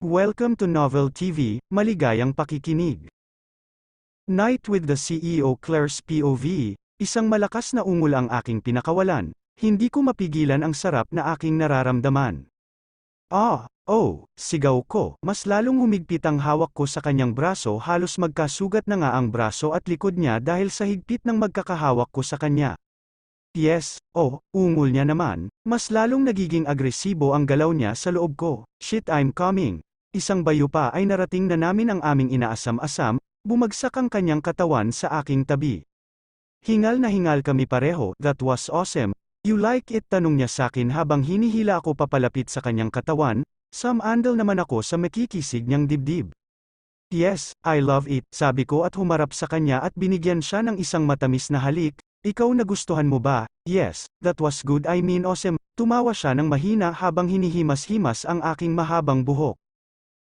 Welcome to Novel TV, maligayang pakikinig. Night with the CEO Claire's POV, isang malakas na ungol ang aking pinakawalan, hindi ko mapigilan ang sarap na aking nararamdaman. Sigaw ko, mas lalong humigpit ang hawak ko sa kanyang braso, halos magkasugat na nga ang braso at likod niya dahil sa higpit ng magkakahawak ko sa kanya. Yes, ungol niya naman, mas lalong nagiging agresibo ang galaw niya sa loob ko. Shit, I'm coming. Isang bayo pa ay narating na namin ang aming inaasam-asam, bumagsak ang kanyang katawan sa aking tabi. Hingal na hingal kami pareho, that was awesome. You like it? Tanong niya sakin habang hinihila ako papalapit sa kanyang katawan, some-andal naman ako sa makikisig niyang dibdib. Yes, I love it, sabi ko at humarap sa kanya at binigyan siya ng isang matamis na halik. Ikaw nagustuhan mo ba? Yes, that was good, I mean awesome. Tumawa siya ng mahina habang hinihimas-himas ang aking mahabang buhok.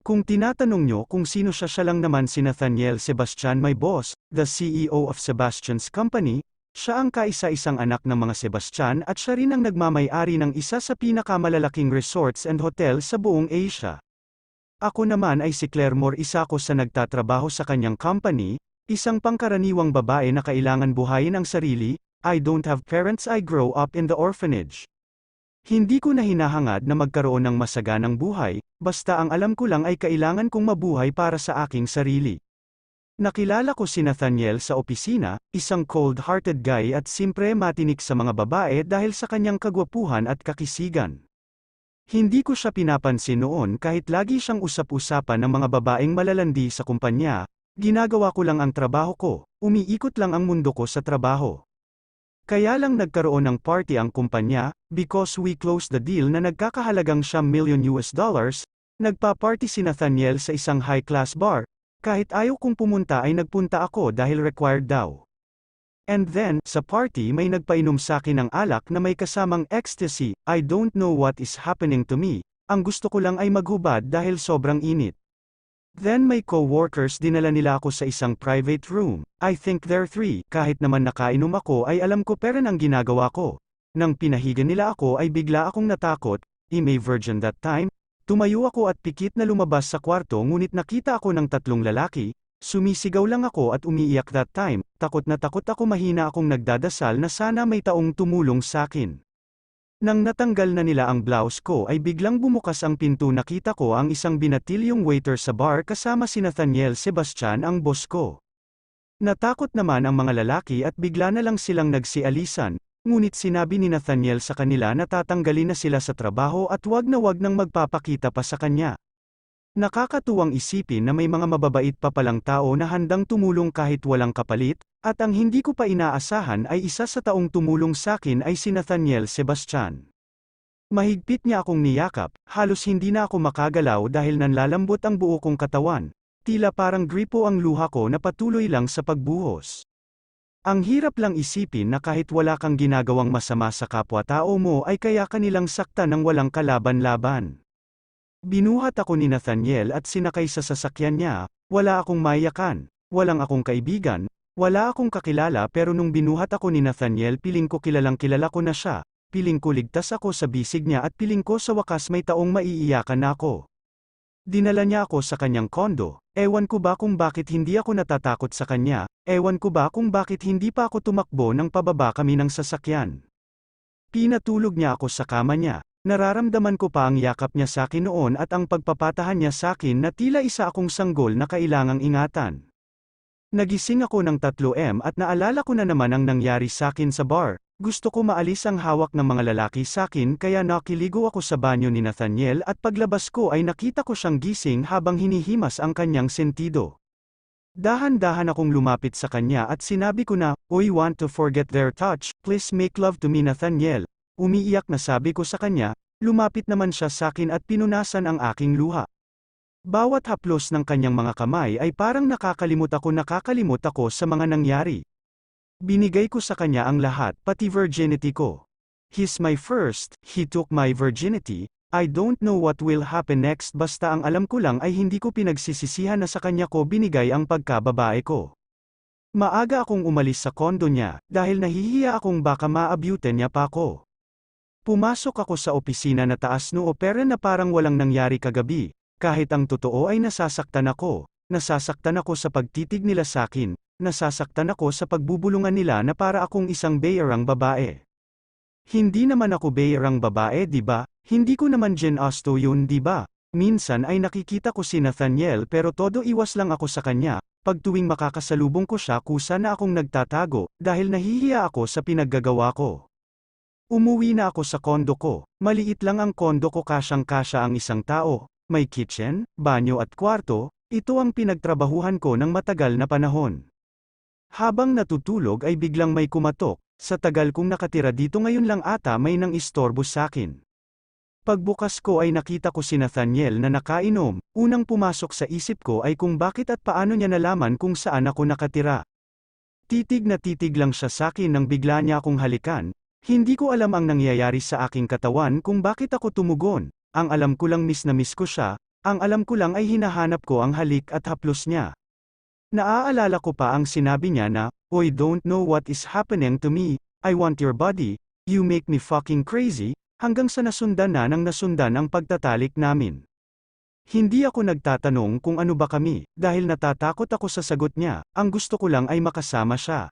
Kung tinatanong nyo kung sino siya lang naman si Nathaniel Sebastian, my boss, the CEO of Sebastian's company. Siya ang kaisa-isang anak ng mga Sebastian at siya rin ang nagmamay-ari ng isa sa pinakamalalaking resorts and hotel sa buong Asia. Ako naman ay si Claire Moore, isa ko sa nagtatrabaho sa kanyang company, isang pangkaraniwang babae na kailangan buhayin ang sarili. I don't have parents, I grow up in the orphanage. Hindi ko na hinahangad na magkaroon ng masaganang buhay, basta ang alam ko lang ay kailangan kong mabuhay para sa aking sarili. Nakilala ko si Nathaniel sa opisina, isang cold-hearted guy at simpre matinik sa mga babae dahil sa kanyang kagwapuhan at kakisigan. Hindi ko siya pinapansin noon kahit lagi siyang usap-usapan ng mga babaeng malalandi sa kumpanya. Ginagawa ko lang ang trabaho ko, umiikot lang ang mundo ko sa trabaho. Kaya lang nagkaroon ng party ang kumpanya, because we closed the deal na nagkakahalagang $1 million, nagpa-party si Nathaniel sa isang high-class bar, kahit ayaw kong pumunta ay nagpunta ako dahil required daw. And then, sa party may nagpainom sakin ng alak na may kasamang ecstasy. I don't know what is happening to me, ang gusto ko lang ay maghubad dahil sobrang init. Then may co-workers dinala nila ako sa isang private room, I think they're 3, kahit naman nakainom ako ay alam ko pera ang ginagawa ko. Nang pinahigan nila ako ay bigla akong natakot, I'm a virgin that time, tumayo ako at pikit na lumabas sa kwarto ngunit nakita ako ng 3 lalaki, sumisigaw lang ako at umiiyak that time, takot na takot ako, mahina akong nagdadasal na sana may taong tumulong sakin. Nang natanggal na nila ang blouse ko ay biglang bumukas ang pinto, nakita ko ang isang binatilyong waiter sa bar kasama si Nathaniel Sebastian, ang boss ko. Natakot naman ang mga lalaki at bigla na lang silang nagsialisan, ngunit sinabi ni Nathaniel sa kanila na tatanggalin na sila sa trabaho at wag nang magpapakita pa sa kanya. Nakakatuwang isipin na may mga mababait pa palang tao na handang tumulong kahit walang kapalit, at ang hindi ko pa inaasahan ay isa sa taong tumulong sakin ay si Nathaniel Sebastian. Mahigpit niya akong niyakap, halos hindi na ako makagalaw dahil nanlalambot ang buo kong katawan, tila parang gripo ang luha ko na patuloy lang sa pagbuhos. Ang hirap lang isipin na kahit wala kang ginagawang masama sa kapwa-tao mo ay kaya kanilang saktan ng walang kalaban-laban. Binuhat ako ni Nathaniel at sinakay sa sasakyan niya, wala akong maiyakan, walang akong kaibigan, wala akong kakilala, pero nung binuhat ako ni Nathaniel piling ko kilalang kilala ko na siya, piling ko ligtas ako sa bisig niya at piling ko sa wakas may taong maiiyakan na ako. Dinala niya ako sa kanyang kondo, ewan ko ba kung bakit hindi ako natatakot sa kanya, ewan ko ba kung bakit hindi pa ako tumakbo ng pababa kami ng sasakyan. Pinatulog niya ako sa kama niya. Nararamdaman ko pa ang yakap niya sakin noon at ang pagpapatahan niya sakin na tila isa akong sanggol na kailangang ingatan. Nagising ako ng 3 at naalala ko na naman ang nangyari sakin sa bar. Gusto ko maalis ang hawak ng mga lalaki sakin kaya nakiligo ako sa banyo ni Nathaniel at paglabas ko ay nakita ko siyang gising habang hinihimas ang kanyang sentido. Dahan-dahan akong lumapit sa kanya at sinabi ko na, "I want to forget their touch, please make love to me, Nathaniel." Umiiyak na sabi ko sa kanya, lumapit naman siya sakin at pinunasan ang aking luha. Bawat haplos ng kanyang mga kamay ay parang nakakalimot ako sa mga nangyari. Binigay ko sa kanya ang lahat, pati virginity ko. He's my first, he took my virginity, I don't know what will happen next, basta ang alam ko lang ay hindi ko pinagsisisihan na sa kanya ko binigay ang pagkababae ko. Maaga akong umalis sa kondo niya, dahil nahihiya akong baka maabutin niya pa ako. Pumasok ako sa opisina na taas noo pero na parang walang nangyari kagabi, Kahit ang totoo ay nasasaktan ako. Nasasaktan ako sa pagtitig nila sakin. Nasasaktan ako sa pagbubulungan nila na para akong isang bayerang babae. Hindi naman ako bayerang babae, di ba? Hindi ko naman Jen Austen yun, di ba? Minsan ay nakikita ko si Nathaniel pero todo iwas lang ako sa kanya. Pag tuwing makakasalubong ko siya kusa na akong nagtatago, dahil nahihiya ako sa pinaggagawa ko. Umuwi na ako sa kondo ko. Maliit lang ang kondo ko, kasyang-kasya ang isang tao. May kitchen, banyo at kwarto. Ito ang pinagtrabahuhan ko ng matagal na panahon. Habang natutulog ay biglang may kumatok. Sa tagal kong nakatira dito ngayon lang ata may nang istorbo sakin. Pagbukas ko ay nakita ko si Nathaniel na nakainom. Unang pumasok sa isip ko ay kung bakit at paano niya nalaman kung saan ako nakatira. Titig na titig lang siya sakin nang bigla niya akong halikan. Hindi ko alam ang nangyayari sa aking katawan kung bakit ako tumugon. Ang alam ko lang miss na miss ko siya. Ang alam ko lang ay hinahanap ko ang halik at haplos niya. Naaalala ko pa ang sinabi niya na, "I don't know what is happening to me, I want your body, you make me fucking crazy," hanggang sa nasundan na ng nasundan ang pagtatalik namin. Hindi ako nagtatanong kung ano ba kami, dahil natatakot ako sa sagot niya, ang gusto ko lang ay makasama siya.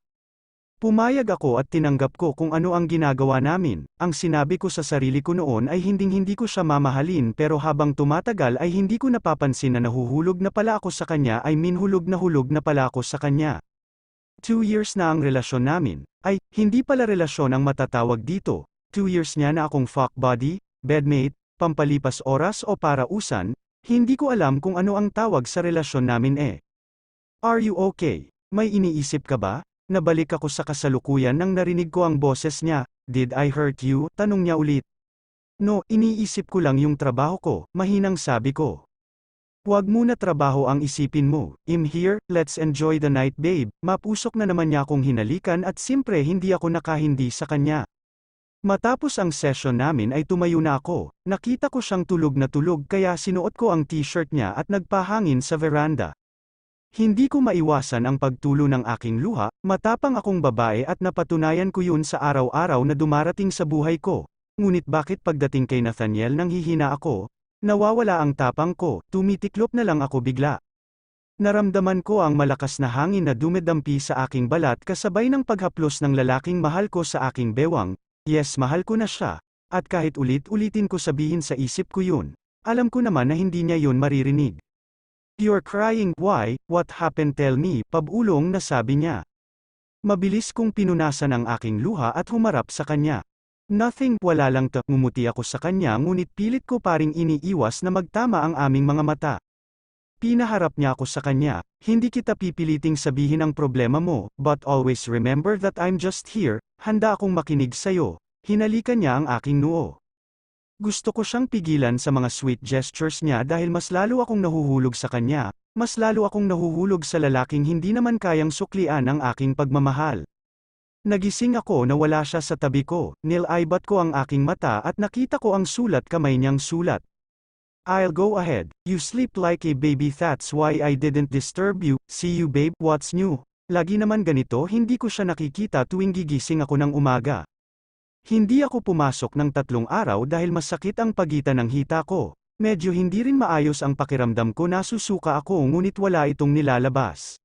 Pumayag ako at tinanggap ko kung ano ang ginagawa namin. Ang sinabi ko sa sarili ko noon ay hindi ko siya mamahalin, pero habang tumatagal ay hindi ko napapansin na nahuhulog na pala ako sa kanya, hulog na pala ako sa kanya. 2 years na ang relasyon namin. Ay, hindi pala relasyon ang matatawag dito. 2 years niya na akong fuck buddy, bedmate, pampalipas oras o parausan. Hindi ko alam kung ano ang tawag sa relasyon namin eh. Are you okay? May iniisip ka ba? Nabalik ako sa kasalukuyan nang narinig ko ang boses niya. Did I hurt you? Tanong niya ulit. No, iniisip ko lang yung trabaho ko, mahinang sabi ko. Huwag muna trabaho ang isipin mo. I'm here, let's enjoy the night babe. Mapusok na naman niya akong hinalikan at simpre hindi ako nakahindi sa kanya. Matapos ang session namin ay tumayo na ako. Nakita ko siyang tulog na tulog kaya sinuot ko ang t-shirt niya at nagpahangin sa veranda. Hindi ko maiwasan ang pagtulo ng aking luha, matapang akong babae at napatunayan ko yun sa araw-araw na dumarating sa buhay ko. Ngunit bakit pagdating kay Nathaniel nang hihina ako? Nawawala ang tapang ko, tumitiklop na lang ako bigla. Naramdaman ko ang malakas na hangin na dumidampi sa aking balat kasabay ng paghaplos ng lalaking mahal ko sa aking bewang. Yes, mahal ko na siya. At kahit ulit-ulitin ko sabihin sa isip ko yun, alam ko naman na hindi niya yun maririnig. You're crying, why? What happened? Tell me, pabulong na sabi niya. Mabilis kong pinunasan ang aking luha at humarap sa kanya. Nothing, wala lang to. Ngumuti ako sa kanya ngunit pilit ko paring iniiwas na magtama ang aming mga mata. Pinaharap niya ako sa kanya. Hindi kita pipiliting sabihin ang problema mo, but always remember that I'm just here, handa akong makinig sa'yo. Hinalikan niya ang aking noo. Gusto ko siyang pigilan sa mga sweet gestures niya dahil mas lalo akong nahuhulog sa kanya, mas lalo akong nahuhulog sa lalaking hindi naman kayang suklian ang aking pagmamahal. Nagising ako na wala siya sa tabi ko, nilaibat ko ang aking mata at nakita ko ang sulat kamay niyang sulat. I'll go ahead, you sleep like a baby, that's why I didn't disturb you, see you babe, what's new? Lagi naman ganito, hindi ko siya nakikita tuwing gigising ako ng umaga. Hindi ako pumasok ng 3 araw dahil masakit ang pagitan ng hita ko. Medyo hindi rin maayos ang pakiramdam ko, nasusuka ako ngunit wala itong nilalabas.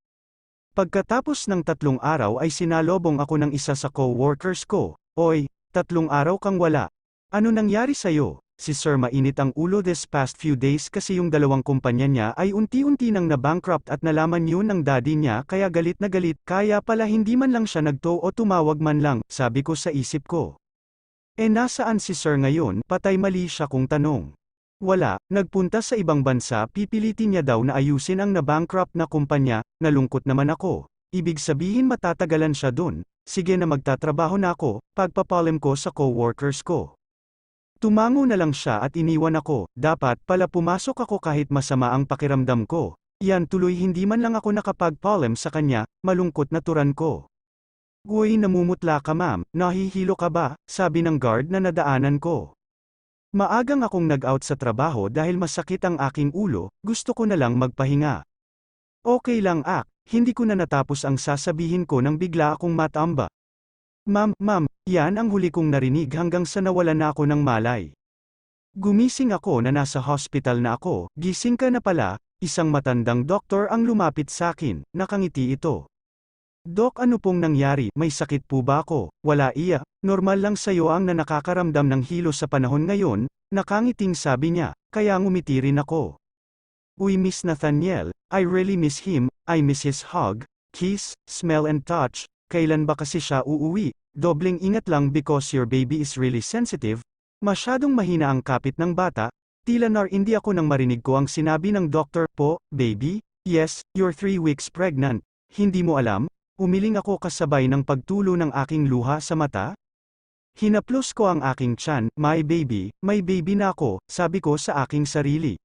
Pagkatapos ng 3 araw ay sinalobong ako ng isa sa co-workers ko. Oy, 3 araw kang wala. Ano nangyari sa'yo? Si Sir mainit ang ulo this past few days kasi yung dalawang kumpanya niya ay unti-unti nang na-bankrupt at nalaman yun ng daddy niya kaya galit na galit, kaya pala hindi man lang siya nagto o tumawag man lang, sabi ko sa isip ko. Nasaan si Sir ngayon? Patay mali siya kung tanong. Wala, nagpunta sa ibang bansa, pipilitin niya daw na ayusin ang na-bankrupt na kumpanya. Nalungkot naman ako. Ibig sabihin matatagalan siya dun. Sige na, magtatrabaho na ako, pagpapalim ko sa co-workers ko. Tumango na lang siya at iniwan ako. Dapat pala pumasok ako kahit masama ang pakiramdam ko. Yan tuloy, hindi man lang ako nakapagpalim sa kanya, malungkot na turan ko. Uy, namumutla ka ma'am, nahihilo ka ba? Sabi ng guard na nadaanan ko. Maagang akong nag-out sa trabaho dahil masakit ang aking ulo, gusto ko na lang magpahinga. Okay lang hindi ko na natapos ang sasabihin ko nang bigla akong matamba. Ma'am, yan ang huli kong narinig hanggang sa nawalan na ako ng malay. Gumising ako na nasa hospital na ako, gising ka na pala, isang matandang doktor ang lumapit sa akin, nakangiti ito. Dok, ano pong nangyari, may sakit po ba ako? Wala iya, normal lang sayo ang na nakakaramdam ng hilo sa panahon ngayon, nakangiting sabi niya, kaya ngumiti rin ako. Uy Miss Nathaniel, I really miss him, I miss his hug, kiss, smell and touch, kailan ba kasi siya uuwi? Dobling ingat lang because your baby is really sensitive. Masyadong mahina ang kapit ng bata, tila hindi ako nang marinig ko ang sinabi ng doktor, po, baby? Yes, you're 3 weeks pregnant. Hindi mo alam? Umiling ako kasabay ng pagtulo ng aking luha sa mata. Hinaplos ko ang aking tiyan, my baby na ako, sabi ko sa aking sarili.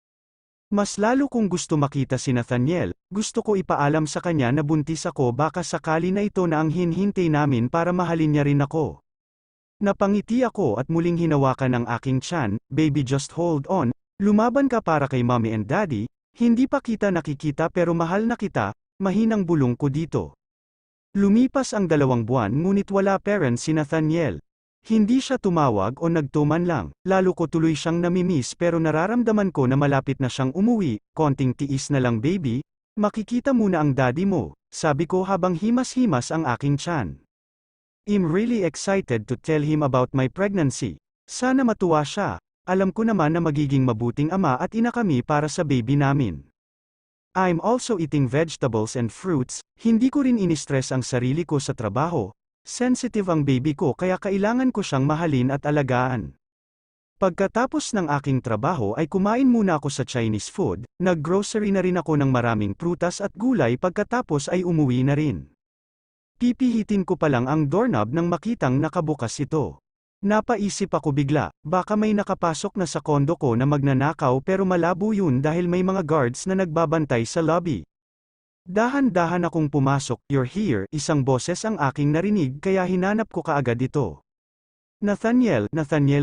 Mas lalo kong gusto makita si Nathaniel, gusto ko ipaalam sa kanya na buntis ako, baka sakali na ito na ang hinhintay namin para mahalin niya rin ako. Napangiti ako at muling hinawakan ang aking tiyan, baby just hold on, lumaban ka para kay mommy and daddy, hindi pa kita nakikita pero mahal na kita, mahinang bulong ko dito. Lumipas ang 2 buwan ngunit wala parents si Nathaniel. Hindi siya tumawag o nagtuman lang, lalo ko tuloy siyang namimiss pero nararamdaman ko na malapit na siyang umuwi, konting tiis na lang baby, makikita muna ang daddy mo, sabi ko habang himas-himas ang aking tiyan. I'm really excited to tell him about my pregnancy. Sana matuwa siya, alam ko naman na magiging mabuting ama at ina kami para sa baby namin. I'm also eating vegetables and fruits, hindi ko rin inistress ang sarili ko sa trabaho. Sensitive ang baby ko kaya kailangan ko siyang mahalin at alagaan. Pagkatapos ng aking trabaho ay kumain muna ako sa Chinese food, nag-grocery na rin ako ng maraming prutas at gulay pagkatapos ay umuwi na rin. Pipihitin ko pa lang ang doorknob nang makitang nakabukas ito. Napaisip ako bigla, baka may nakapasok na sa kondo ko na magnanakaw pero malabo yun dahil may mga guards na nagbabantay sa lobby. Dahan-dahan akong pumasok, you're here, isang boses ang aking narinig kaya hinanap ko kaagad ito. Nathaniel,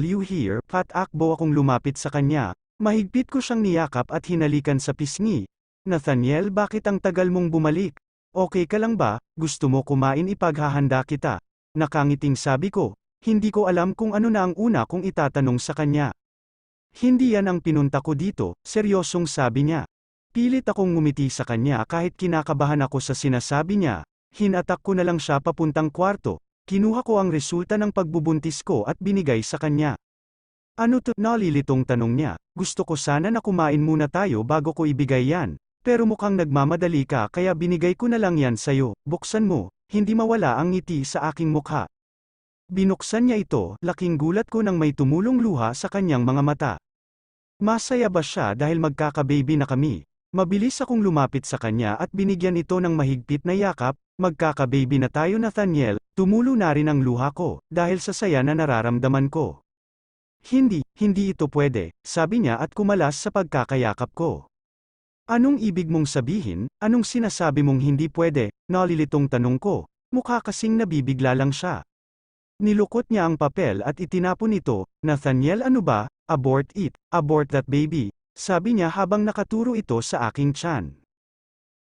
you here, patakbo akong lumapit sa kanya, mahigpit ko siyang niyakap at hinalikan sa pisngi. Nathaniel, bakit ang tagal mong bumalik? Okay ka lang ba, gusto mo kumain, ipaghahanda kita. Nakangiting sabi ko, hindi ko alam kung ano na ang una kong itatanong sa kanya. Hindi yan ang pinunta ko dito, seryosong sabi niya. Pilit akong ngumiti sa kanya kahit kinakabahan ako sa sinasabi niya, hinatak ko na lang siya papuntang kwarto, kinuha ko ang resulta ng pagbubuntis ko at binigay sa kanya. Ano to? Nalilitong tanong niya, gusto ko sana na kumain muna tayo bago ko ibigay yan. Pero mukhang nagmamadali ka kaya binigay ko na lang yan sayo, buksan mo, hindi mawala ang ngiti sa aking mukha. Binuksan niya ito, laking gulat ko nang may tumulong luha sa kanyang mga mata. Masaya ba siya dahil magkakababy na kami? Mabilis akong lumapit sa kanya at binigyan ito ng mahigpit na yakap, magkakababy na tayo Nathaniel, tumulo na rin ang luha ko, dahil sa saya na nararamdaman ko. Hindi ito pwede, sabi niya at kumalas sa pagkakayakap ko. Anong ibig mong sabihin, anong sinasabi mong hindi pwede, nalilitong tanong ko, mukha kasing nabibigla lang siya. Nilukot niya ang papel at itinapon ito, Nathaniel ano ba, abort it, abort that baby, sabi niya habang nakaturo ito sa aking tiyan.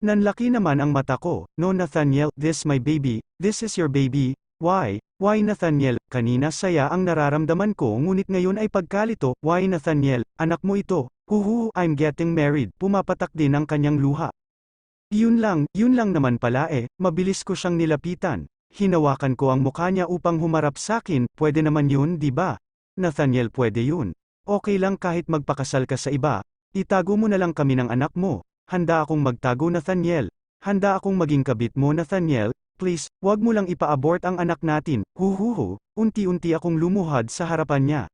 Nanlaki naman ang mata ko, no Nathaniel, this my baby, this is your baby, why Nathaniel, kanina saya ang nararamdaman ko ngunit ngayon ay pagkalito, why Nathaniel, anak mo ito. Huhu, I'm getting married, pumapatak din ang kanyang luha. Yun lang naman pala mabilis ko siyang nilapitan. Hinawakan ko ang mukha niya upang humarap sakin, pwede naman yun di ba? Nathaniel pwede yun. Okay lang kahit magpakasal ka sa iba, itago mo na lang kami ng anak mo. Handa akong magtago Nathaniel. Handa akong maging kabit mo Nathaniel, please, wag mo lang ipa-abort ang anak natin. Huhuhu, unti-unti akong lumuhad sa harapan niya.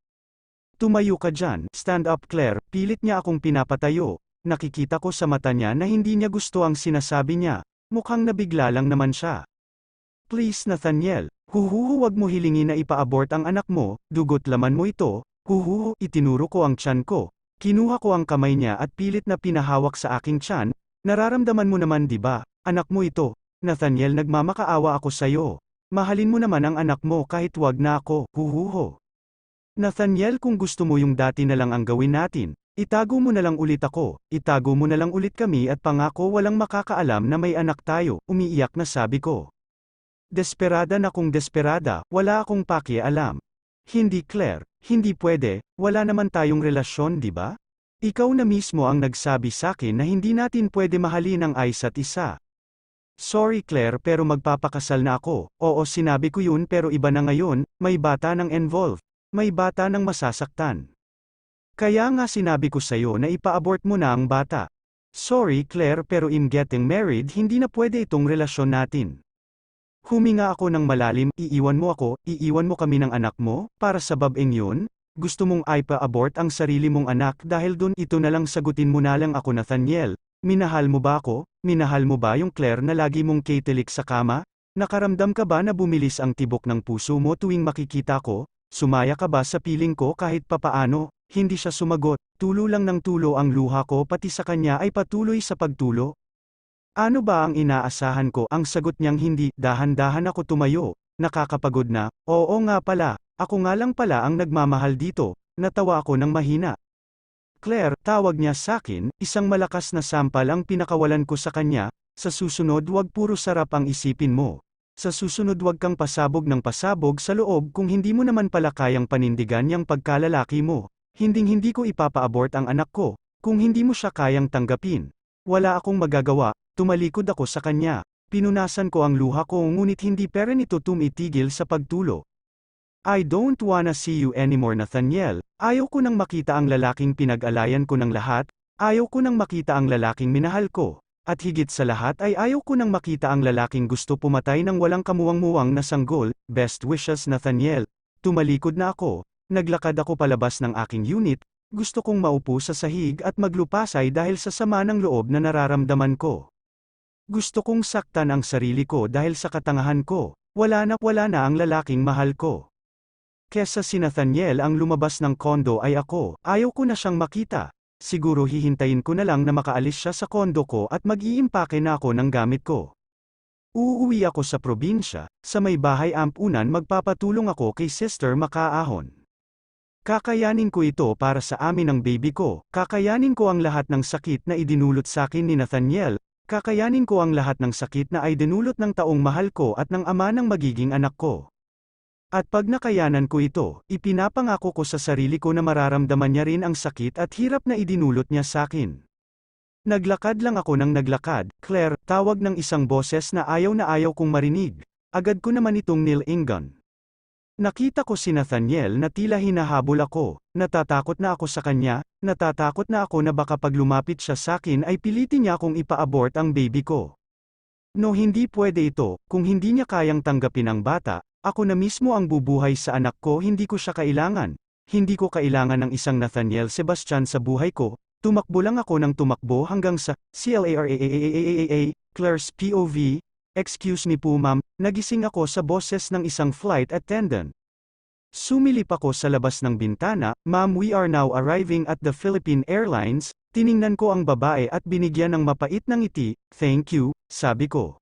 Tumayo ka dyan, stand up Claire, pilit niya akong pinapatayo. Nakikita ko sa mata niya na hindi niya gusto ang sinasabi niya, mukhang nabigla lang naman siya. Please Nathaniel, huhuhu wag mo hilingin na ipa-abort ang anak mo, dugot laman mo ito, huhuhu, itinuro ko ang tiyan ko. Kinuha ko ang kamay niya at pilit na pinahawak sa aking tiyan, nararamdaman mo naman di ba, anak mo ito. Nathaniel nagmamakaawa ako sayo. Mahalin mo naman ang anak mo kahit wag na ako, huhuhu. Nathaniel kung gusto mo yung dati na lang ang gawin natin, itago mo na lang ulit ako, itago mo na lang ulit kami at pangako walang makakaalam na may anak tayo, umiiyak na sabi ko. Desperada na kung desperada, wala akong pakialam. Hindi Claire, Hindi pwede, wala naman tayong relasyon, di ba? Ikaw na mismo ang nagsabi sakin na hindi natin pwede mahalin ang isa't isa. Sorry Claire pero magpapakasal na ako. Oo sinabi ko yun pero iba na ngayon, may bata nang involved. May bata nang masasaktan. Kaya nga sinabi ko sa'yo na ipa-abort mo na ang bata. Sorry Claire pero I'm getting married hindi na pwede itong relasyon natin. Huminga ako ng malalim, iiwan mo ako, iiwan mo kami ng anak mo, para sa babaeng yun? Gusto mong ipa-abort ang sarili mong anak dahil dun ito na lang sagutin mo na lang ako Nathaniel. Minahal mo ba ako? Minahal mo ba yung Claire na lagi mong kitilik sa kama? Nakaramdam ka ba na bumilis ang tibok ng puso mo tuwing makikita ko? Sumaya ka ba sa piling ko kahit papaano? Hindi siya sumagot, tulo lang ng tulo ang luha ko pati sa kanya ay patuloy sa pagtulo. Ano ba ang inaasahan ko? Ang sagot niyang hindi, dahan-dahan ako tumayo, nakakapagod na, oo nga pala, ako nga lang pala ang nagmamahal dito, natawa ako ng mahina. Claire, tawag niya sakin, isang malakas na sampal ang pinakawalan ko sa kanya, sa susunod wag puro sarap ang isipin mo. Sa susunod wag kang pasabog ng pasabog sa loob kung hindi mo naman pala kayang panindigan yang pagkalalaki mo. Hinding-hindi ko ipapa-abort ang anak ko, kung hindi mo siya kayang tanggapin. Wala akong magagawa, tumalikod ako sa kanya. Pinunasan ko ang luha ko ngunit hindi pa rin ito tumitigil sa pagtulo. I don't wanna see you anymore Nathaniel, ayaw ko nang makita ang lalaking pinag-alayan ko ng lahat, ayaw ko nang makita ang lalaking minahal ko, at higit sa lahat ay ayaw ko nang makita ang lalaking gusto pumatay ng walang kamuwang-muwang na sanggol, best wishes Nathaniel. Tumalikod na ako, naglakad ako palabas ng aking unit, gusto kong maupo sa sahig at maglupasay dahil sa sama ng loob na nararamdaman ko. Gusto kong saktan ang sarili ko dahil sa katangahan ko, wala na ang lalaking mahal ko. Kesa si Nathaniel ang lumabas ng kondo ay ako, ayaw ko na siyang makita. Siguro hihintayin ko na lang na makaalis siya sa kondo ko at mag-iimpake na ako ng gamit ko. Uuwi ako sa probinsya, sa may bahay ampunan magpapatulong ako kay Sister Makaahon. Kakayanin ko ito para sa amin ng baby ko, kakayanin ko ang lahat ng sakit na idinulot sa akin ni Nathaniel, kakayanin ko ang lahat ng sakit na ay dinulot ng taong mahal ko at ng ama ng magiging anak ko. At pag nakayanan ko ito, ipinapangako ko sa sarili ko na mararamdaman niya rin ang sakit at hirap na idinulot niya sa akin. Naglakad lang ako ng naglakad, Claire, tawag ng isang boses na ayaw kong marinig. Agad ko naman itong nilingon. Nakita ko si Nathaniel na tila hinahabol ako, natatakot na ako sa kanya, natatakot na ako na baka pag lumapit siya sa akin ay pilitin niya akong ipa-abort ang baby ko. No hindi pwede ito, kung hindi niya kayang tanggapin ang bata, ako na mismo ang bubuhay sa anak ko hindi ko siya kailangan. Hindi ko kailangan ng isang Nathaniel Sebastian sa buhay ko, tumakbo lang ako ng tumakbo hanggang sa Claire's POV, excuse me po ma'am, nagising ako sa boses ng isang flight attendant. Sumilip ako sa labas ng bintana, ma'am we are now arriving at the Philippine Airlines, tiningnan ko ang babae at binigyan ng mapait na ngiti, thank you, sabi ko.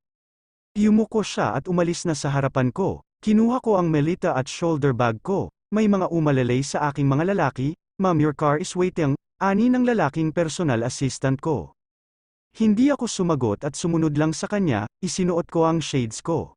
Yumuko siya at umalis na sa harapan ko. Kinuha ko ang melita at shoulder bag ko, may mga umalalay sa aking mga lalaki, ma'am your car is waiting, ani ng lalaking personal assistant ko. Hindi ako sumagot at sumunod lang sa kanya, isinuot ko ang shades ko.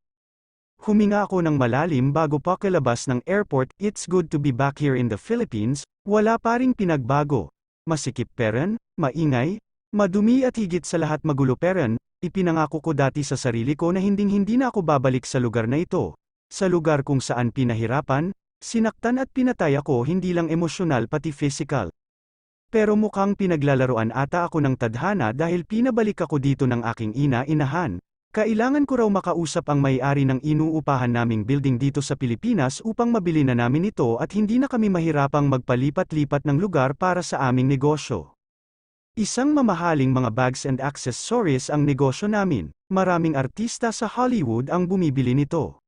Huminga ako ng malalim bago pakilabas ng airport, it's good to be back here in the Philippines, wala pa ring pinagbago. Masikip peren, maingay, madumi at higit sa lahat magulo peren, ipinangako ko dati sa sarili ko na hindi na ako babalik sa lugar na ito. Sa lugar kung saan pinahirapan, sinaktan at pinatay ako hindi lang emosyonal pati physical. Pero mukhang pinaglalaroan ata ako ng tadhana dahil pinabalik ako dito ng aking inahan. Kailangan ko raw makausap ang may-ari ng inuupahan naming building dito sa Pilipinas upang mabili na namin ito at hindi na kami mahirapang magpalipat-lipat ng lugar para sa aming negosyo. Isang mamahaling mga bags and accessories ang negosyo namin, maraming artista sa Hollywood ang bumibili nito.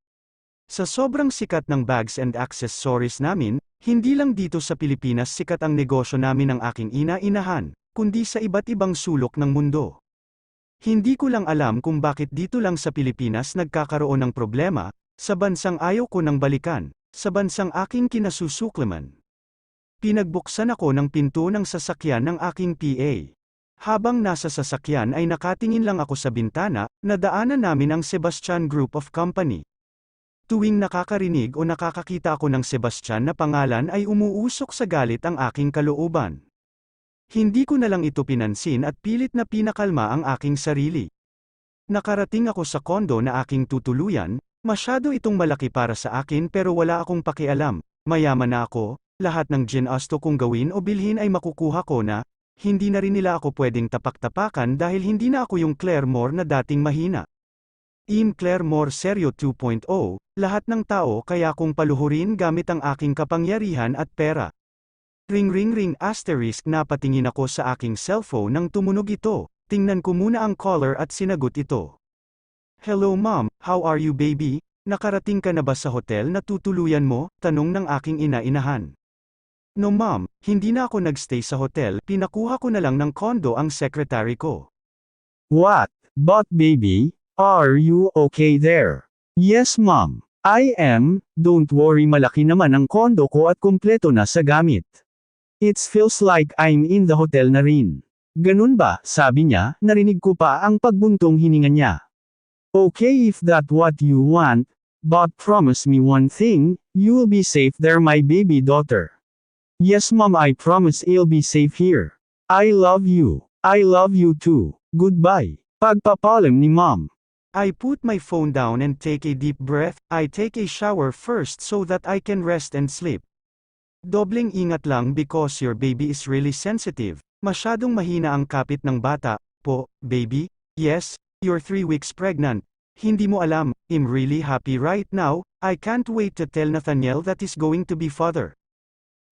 Sa sobrang sikat ng bags and accessories namin, hindi lang dito sa Pilipinas sikat ang negosyo namin ng aking inahan, kundi sa iba't ibang sulok ng mundo. Hindi ko lang alam kung bakit dito lang sa Pilipinas nagkakaroon ng problema, sa bansang ayaw ko nang balikan, sa bansang aking kinasusuklaman. Pinagbuksan ako ng pinto ng sasakyan ng aking PA. Habang nasa sasakyan ay nakatingin lang ako sa bintana, nadaanan namin ang Sebastian Group of Company. Tuwing nakakarinig o nakakakita ako ng Sebastian na pangalan ay umuusok sa galit ang aking kalooban. Hindi ko na lang ito pinansin at pilit na pinakalma ang aking sarili. Nakarating ako sa kondo na aking tutuluyan, masyado itong malaki para sa akin pero wala akong pakialam, mayaman na ako, lahat ng ginusto kong gawin o bilhin ay makukuha ko na, hindi na rin nila ako pwedeng tapak-tapakan dahil hindi na ako yung Claire Moore na dating mahina. Claire Moore Seryo 2.0, lahat ng tao kaya kong paluhurin gamit ang aking kapangyarihan at pera. Ring ring ring asterisk napatingin ako sa aking cellphone nang tumunog ito, tingnan ko muna ang caller at sinagot ito. Hello mom, how are you baby? Nakarating ka na ba sa hotel na tutuluyan mo? Tanong ng aking ina-inahan. No mom, hindi na ako nagstay sa hotel, pinakuha ko na lang ng kondo ang secretary ko. What? But baby, are you okay there? Yes mom, I am, don't worry malaki naman ang kondo ko at kumpleto na sa gamit. It feels like I'm in the hotel na rin. Ganun ba, sabi niya, narinig ko pa ang pagbuntong hininga niya. Okay if that what you want, but promise me one thing, you will be safe there my baby daughter. Yes mom I promise I'll be safe here. I love you. I love you too. Goodbye. Pagpapalam ni mom. I put my phone down and take a deep breath, I take a shower first so that I can rest and sleep. Dobleng ingat lang because your baby is really sensitive. Masyadong mahina ang kapit ng bata, po, baby. Yes, you're 3 weeks pregnant. Hindi mo alam, I'm really happy right now, I can't wait to tell Nathaniel that he's going to be father.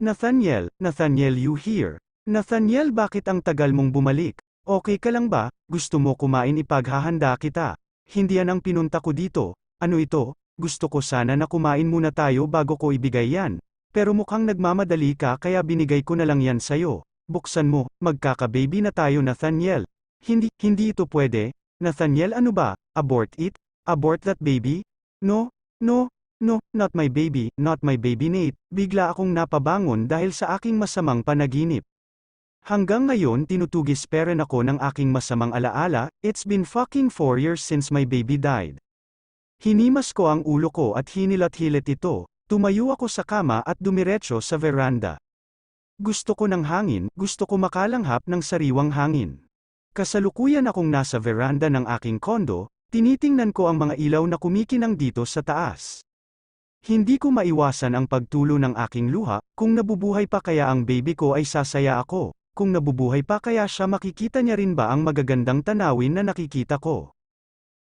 Nathaniel, Nathaniel you here? Nathaniel bakit ang tagal mong bumalik? Okay ka lang ba? Gusto mo kumain ipaghahanda kita? Hindi yan ang pinunta ko dito. Ano ito? Gusto ko sana na kumain muna tayo bago ko ibigay yan. Pero mukhang nagmamadali ka kaya binigay ko na lang yan sayo. Buksan mo, magkaka-baby na tayo Nathaniel. Hindi ito pwede. Nathaniel ano ba? Abort it? Abort that baby? No, not my baby Nate. Bigla akong napabangon dahil sa aking masamang panaginip. Hanggang ngayon tinutugis pa rin ako ng aking masamang alaala, it's been fucking 4 years since my baby died. Hinimas ko ang ulo ko at hinilat-hilit ito. Tumayo ako sa kama at dumiretso sa veranda. Gusto ko ng hangin, gusto ko makalanghap ng sariwang hangin. Kasalukuyan akong nasa veranda ng aking kondo, tinitingnan ko ang mga ilaw na kumikinang dito sa taas. Hindi ko maiwasan ang pagtulo ng aking luha, kung nabubuhay pa kaya ang baby ko ay sasaya ako, kung nabubuhay pa kaya siya makikita niya rin ba ang magagandang tanawin na nakikita ko.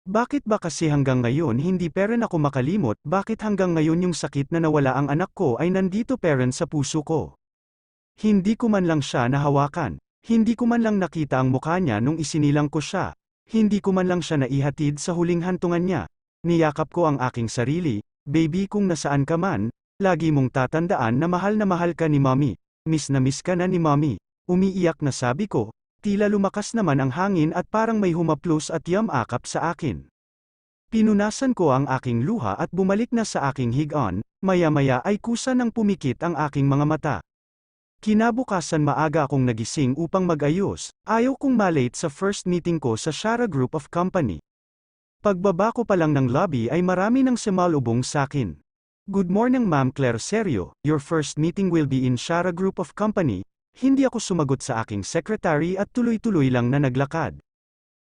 Bakit ba kasi hanggang ngayon hindi pa rin ako makalimot, bakit hanggang ngayon yung sakit na nawala ang anak ko ay nandito pa rin sa puso ko? Hindi ko man lang siya nahawakan, hindi ko man lang nakita ang mukha niya nung isinilang ko siya, hindi ko man lang siya naihatid sa huling hantungan niya. Niyakap ko ang aking sarili, baby kung nasaan ka man, lagi mong tatandaan na mahal ka ni mommy, miss na miss ka na ni mommy. Umiiyak na sabi ko. Tila lumakas naman ang hangin at parang may humaplos at yamakap sa akin. Pinunasan ko ang aking luha at bumalik na sa aking higaan, maya-maya ay kusa nang pumikit ang aking mga mata. Kinabukasan maaga akong nagising upang mag-ayos, ayaw kong malate sa first meeting ko sa Shara Group of Company. Pagbaba ko pa lang ng lobby ay marami nang sumalubong sakin. Good morning Ma'am Claire Seryo, your first meeting will be in Shara Group of Company. Hindi ako sumagot sa aking secretary at tuloy-tuloy lang na naglakad.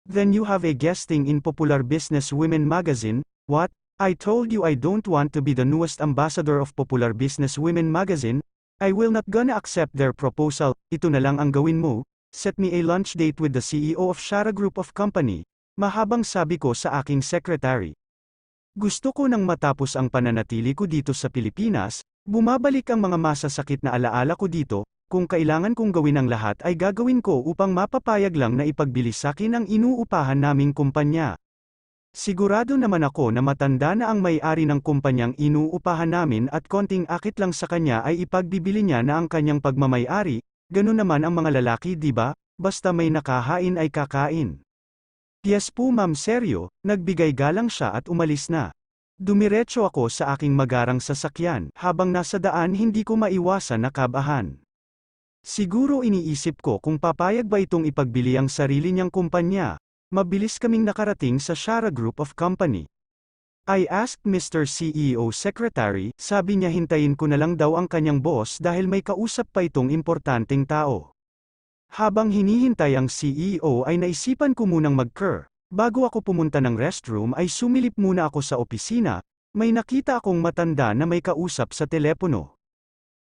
Then you have a guesting in Popular Business Women magazine, what? I told you I don't want to be the newest ambassador of Popular Business Women magazine, I will not gonna accept their proposal, ito na lang ang gawin mo, set me a lunch date with the CEO of Shara Group of Company, mahabang sabi ko sa aking secretary. Gusto ko nang matapos ang pananatili ko dito sa Pilipinas, bumabalik ang mga masasakit na alaala ko dito, kung kailangan kong gawin ang lahat ay gagawin ko upang mapapayag lang na ipagbili sa akin ang inuupahan naming kumpanya. Sigurado naman ako na matanda na ang may-ari ng kumpanyang inuupahan namin at konting akit lang sa kanya ay ipagbibili niya na ang kanyang pagmamay-ari, ganun naman ang mga lalaki di ba? Basta may nakahain ay kakain. Yes po ma'am seryo, nagbigay galang siya at umalis na. Dumiretso ako sa aking magarang sasakyan, habang nasa daan hindi ko maiwasan na kabahan. Siguro iniisip ko kung papayag ba itong ipagbili ang sarili niyang kumpanya. Mabilis kaming nakarating sa Shara Group of Company. I asked Mr. CEO Secretary, sabi niya hintayin ko na lang daw ang kanyang boss dahil may kausap pa itong importanteng tao. Habang hinihintay ang CEO ay naisipan ko munang mag-cur. Bago ako pumunta ng restroom ay sumilip muna ako sa opisina, may nakita akong matanda na may kausap sa telepono.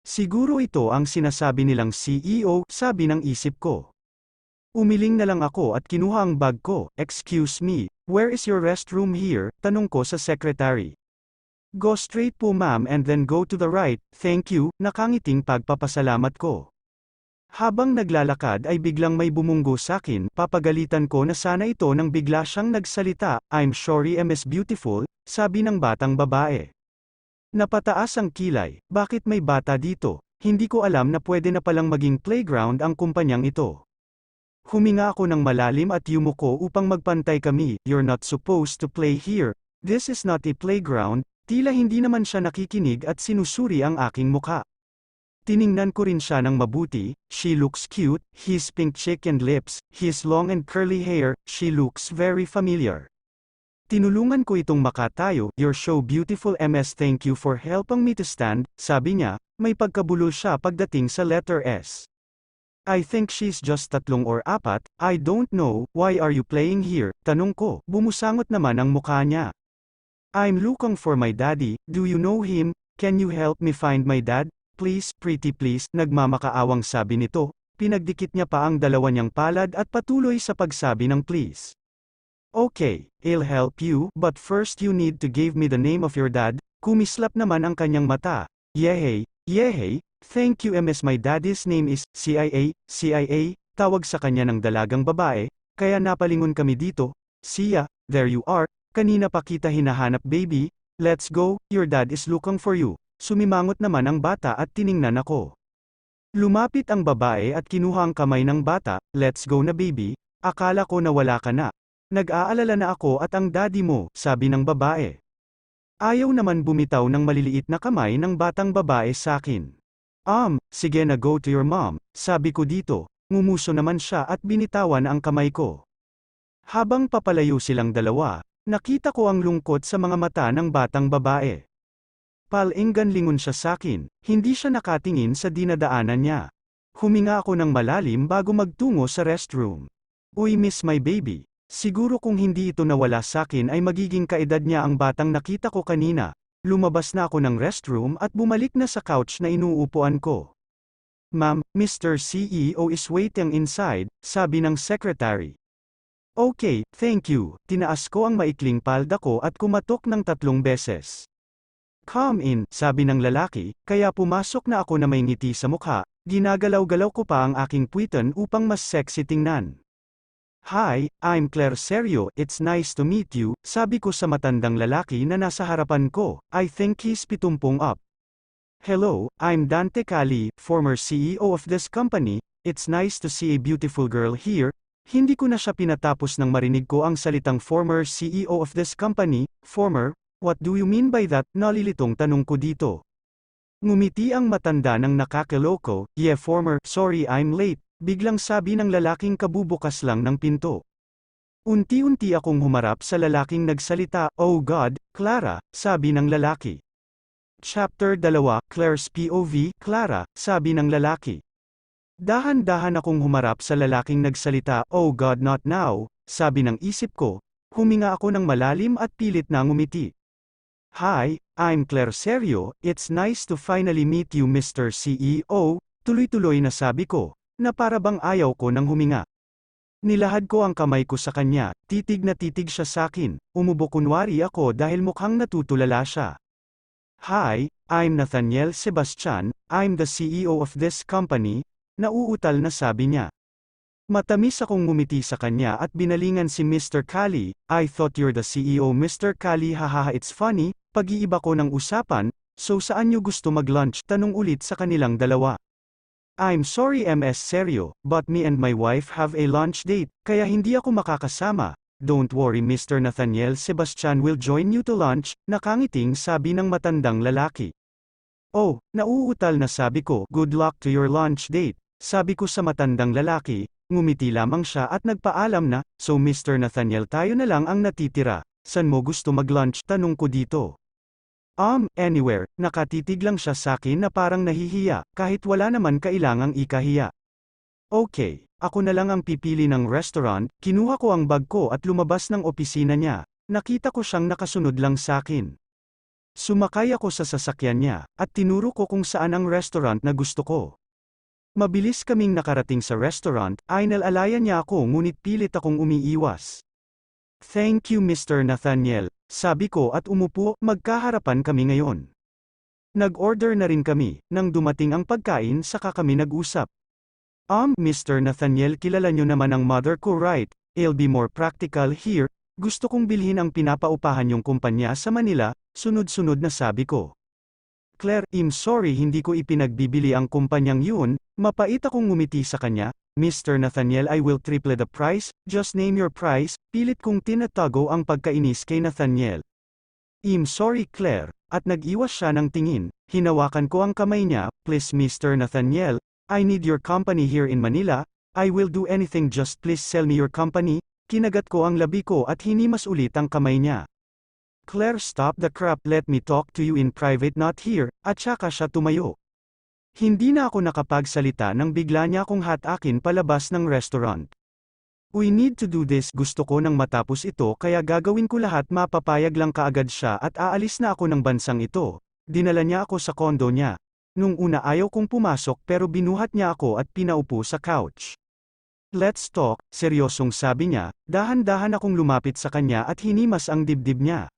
Siguro ito ang sinasabi nilang CEO, sabi ng isip ko. Umiling na lang ako at kinuha ang bag ko. Excuse me, where is your restroom here? Tanong ko sa secretary. Go straight po ma'am and then go to the right, thank you, nakangiting pagpapasalamat ko. Habang naglalakad ay biglang may bumunggo sakin, papagalitan ko na sana ito nang bigla siyang nagsalita, I'm sorry Miss Beautiful, sabi ng batang babae. Napataas ang kilay, bakit may bata dito? Hindi ko alam na pwede na palang maging playground ang kumpanyang ito. Huminga ako ng malalim at yumuko upang magpantay kami, you're not supposed to play here, this is not a playground, tila hindi naman siya nakikinig at sinusuri ang aking mukha. Tiningnan ko rin siya ng mabuti, she looks cute, his pink cheek and lips, his long and curly hair, she looks very familiar. Tinulungan ko itong makatayo, you're so beautiful MS thank you for helping me to stand, sabi niya, may pagkabulol siya pagdating sa letter S. I think she's just 3 or 4, I don't know, why are you playing here, tanong ko, bumusangot naman ang mukha niya. I'm looking for my daddy, do you know him, can you help me find my dad, please, pretty please, nagmamakaawang sabi nito, pinagdikit niya pa ang dalawa niyang palad at patuloy sa pagsabi ng please. Okay, I'll help you, but first you need to give me the name of your dad, kumislap naman ang kanyang mata, yehey, thank you MS my daddy's name is, CIA, tawag sa kanya ng dalagang babae, kaya napalingon kami dito, Sia, there you are, kanina pa kita hinahanap baby, let's go, your dad is looking for you, sumimangot naman ang bata at tiningnan ako. Lumapit ang babae at kinuha ang kamay ng bata, let's go na baby, akala ko na wala ka na. Nag-aalala na ako at ang daddy mo, sabi ng babae. Ayaw naman bumitaw ng maliliit na kamay ng batang babae sa akin. Sige na go to your mom, sabi ko dito, ngumuso naman siya at binitawan ang kamay ko. Habang papalayo silang dalawa, nakita ko ang lungkot sa mga mata ng batang babae. Palenggan lingon siya sa akin, hindi siya nakatingin sa dinadaanan niya. Huminga ako ng malalim bago magtungo sa restroom. Uy miss my baby. Siguro kung hindi ito nawala sakin ay magiging kaedad niya ang batang nakita ko kanina. Lumabas na ako ng restroom at bumalik na sa couch na inuupuan ko. Ma'am, Mr. CEO is waiting inside, sabi ng secretary. Okay, thank you. Tinaas ko ang maikling palda ko at kumatok ng 3 beses. Come in, sabi ng lalaki, kaya pumasok na ako na may ngiti sa mukha, ginagalaw-galaw ko pa ang aking puwitan upang mas sexy tingnan. Hi, I'm Claire Serio, it's nice to meet you, sabi ko sa matandang lalaki na nasa harapan ko, I think he's 70 up. Hello, I'm Dante Cali, former CEO of this company, it's nice to see a beautiful girl here. Hindi ko na siya pinatapos nang marinig ko ang salitang former CEO of this company, former, what do you mean by that, nalilitong tanong ko dito. Ngumiti ang matanda ng nakakaloko, yeah former, sorry I'm late. Biglang sabi ng lalaking kabubukas lang ng pinto. Unti-unti akong humarap sa lalaking nagsalita, oh God, Clara, sabi ng lalaki. Chapter 2, Claire's POV, Clara, sabi ng lalaki. Dahan-dahan akong humarap sa lalaking nagsalita, oh God not now, sabi ng isip ko, huminga ako ng malalim at pilit na ngumiti. Hi, I'm Claire Serio, it's nice to finally meet you Mr. CEO, tuloy-tuloy na sabi ko. Na para bang ayaw ko nang huminga. Nilahad ko ang kamay ko sa kanya, titig na titig siya sa akin, umubo kunwari ako dahil mukhang natutulala siya. Hi, I'm Nathaniel Sebastian, I'm the CEO of this company, nauutal na sabi niya. Matamis akong ngumiti sa kanya at binalingan si Mr. Cali, I thought you're the CEO Mr. Cali hahaha it's funny, pag-iiba ko ng usapan, so saan niyo gusto mag-lunch tanong ulit sa kanilang dalawa. I'm sorry MS Serio, but me and my wife have a lunch date, kaya hindi ako makakasama. Don't worry Mr. Nathaniel Sebastian will join you to lunch, nakangiting sabi ng matandang lalaki. Oh, nauutal na sabi ko, good luck to your lunch date, sabi ko sa matandang lalaki, ngumiti lamang siya at nagpaalam na, so Mr. Nathaniel tayo na lang ang natitira, San mo gusto mag-lunch? Tanong ko dito. Anywhere. Nakatitig lang siya sakin na parang nahihiya, kahit wala naman kailangang ikahiya. Okay, ako na lang ang pipili ng restaurant, kinuha ko ang bag ko at lumabas ng opisina niya. Nakita ko siyang nakasunod lang sakin. Sumakay ako sa sasakyan niya, at tinuro ko kung saan ang restaurant na gusto ko. Mabilis kaming nakarating sa restaurant, inalalayan niya ako ngunit pilit akong umiiwas. Thank you Mr. Nathaniel, sabi ko at umupo, magkaharapan kami ngayon. Nag-order na rin kami, nang dumating ang pagkain saka kami nag-usap. Mr. Nathaniel, kilala nyo naman ang mother ko right? I'll be more practical here, gusto kong bilhin ang pinapaupahan yung kumpanya sa Manila, sunod-sunod na sabi ko. Claire, I'm sorry hindi ko ipinagbibili ang kumpanyang yun, mapait akong ngumiti sa kanya. Mr. Nathaniel, I will triple the price, just name your price, pilit kong tinatago ang pagkainis kay Nathaniel. I'm sorry Claire, at nag-iwas siya ng tingin, hinawakan ko ang kamay niya, please Mr. Nathaniel, I need your company here in Manila, I will do anything just please sell me your company, kinagat ko ang labi ko at hinimas ulit ang kamay niya. Claire, stop the crap, let me talk to you in private not here, at saka siya tumayo. Hindi na ako nakapagsalita nang bigla niya akong hatakin palabas ng restaurant. We need to do this, gusto ko nang matapos ito kaya gagawin ko lahat, mapapayag lang kaagad siya at aalis na ako ng bansang ito. Dinala niya ako sa kondo niya. Nung una ayaw kong pumasok pero binuhat niya ako at pinaupo sa couch. Let's talk, seryosong sabi niya, dahan-dahan akong lumapit sa kanya at hinimas ang dibdib niya.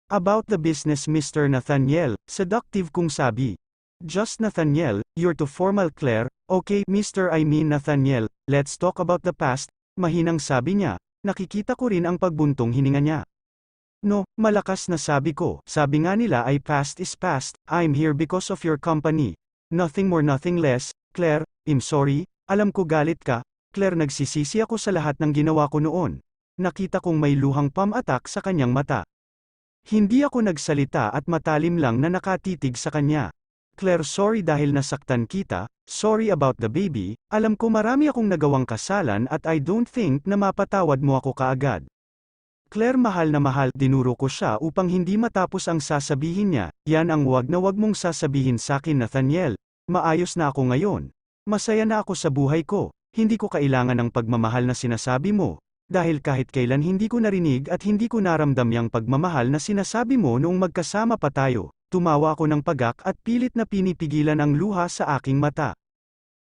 About the business Mr. Nathaniel, seductive kong sabi. Just Nathaniel, you're too formal Claire, okay Mr. I mean Nathaniel, let's talk about the past, mahinang sabi niya, nakikita ko rin ang pagbuntong hininga niya. No, malakas na sabi ko, sabi nga nila ay past is past, I'm here because of your company. Nothing more nothing less, Claire, I'm sorry, alam ko galit ka, Claire nagsisisi ako sa lahat ng ginawa ko noon. Nakita kong may luhang pam-atak sa kanyang mata. Hindi ako nagsalita at matalim lang na nakatitig sa kanya. Claire, sorry dahil nasaktan kita, sorry about the baby, alam ko marami akong nagawang kasalan at I don't think na mapatawad mo ako kaagad. Claire, mahal na mahal, dinuro ko siya upang hindi matapos ang sasabihin niya, yan ang wag na wag mong sasabihin sakin Nathaniel, maayos na ako ngayon. Masaya na ako sa buhay ko, hindi ko kailangan ng pagmamahal na sinasabi mo, dahil kahit kailan hindi ko narinig at hindi ko naramdam yang pagmamahal na sinasabi mo noong magkasama pa tayo. Tumawa ako ng pagak at pilit na pinipigilan ang luha sa aking mata.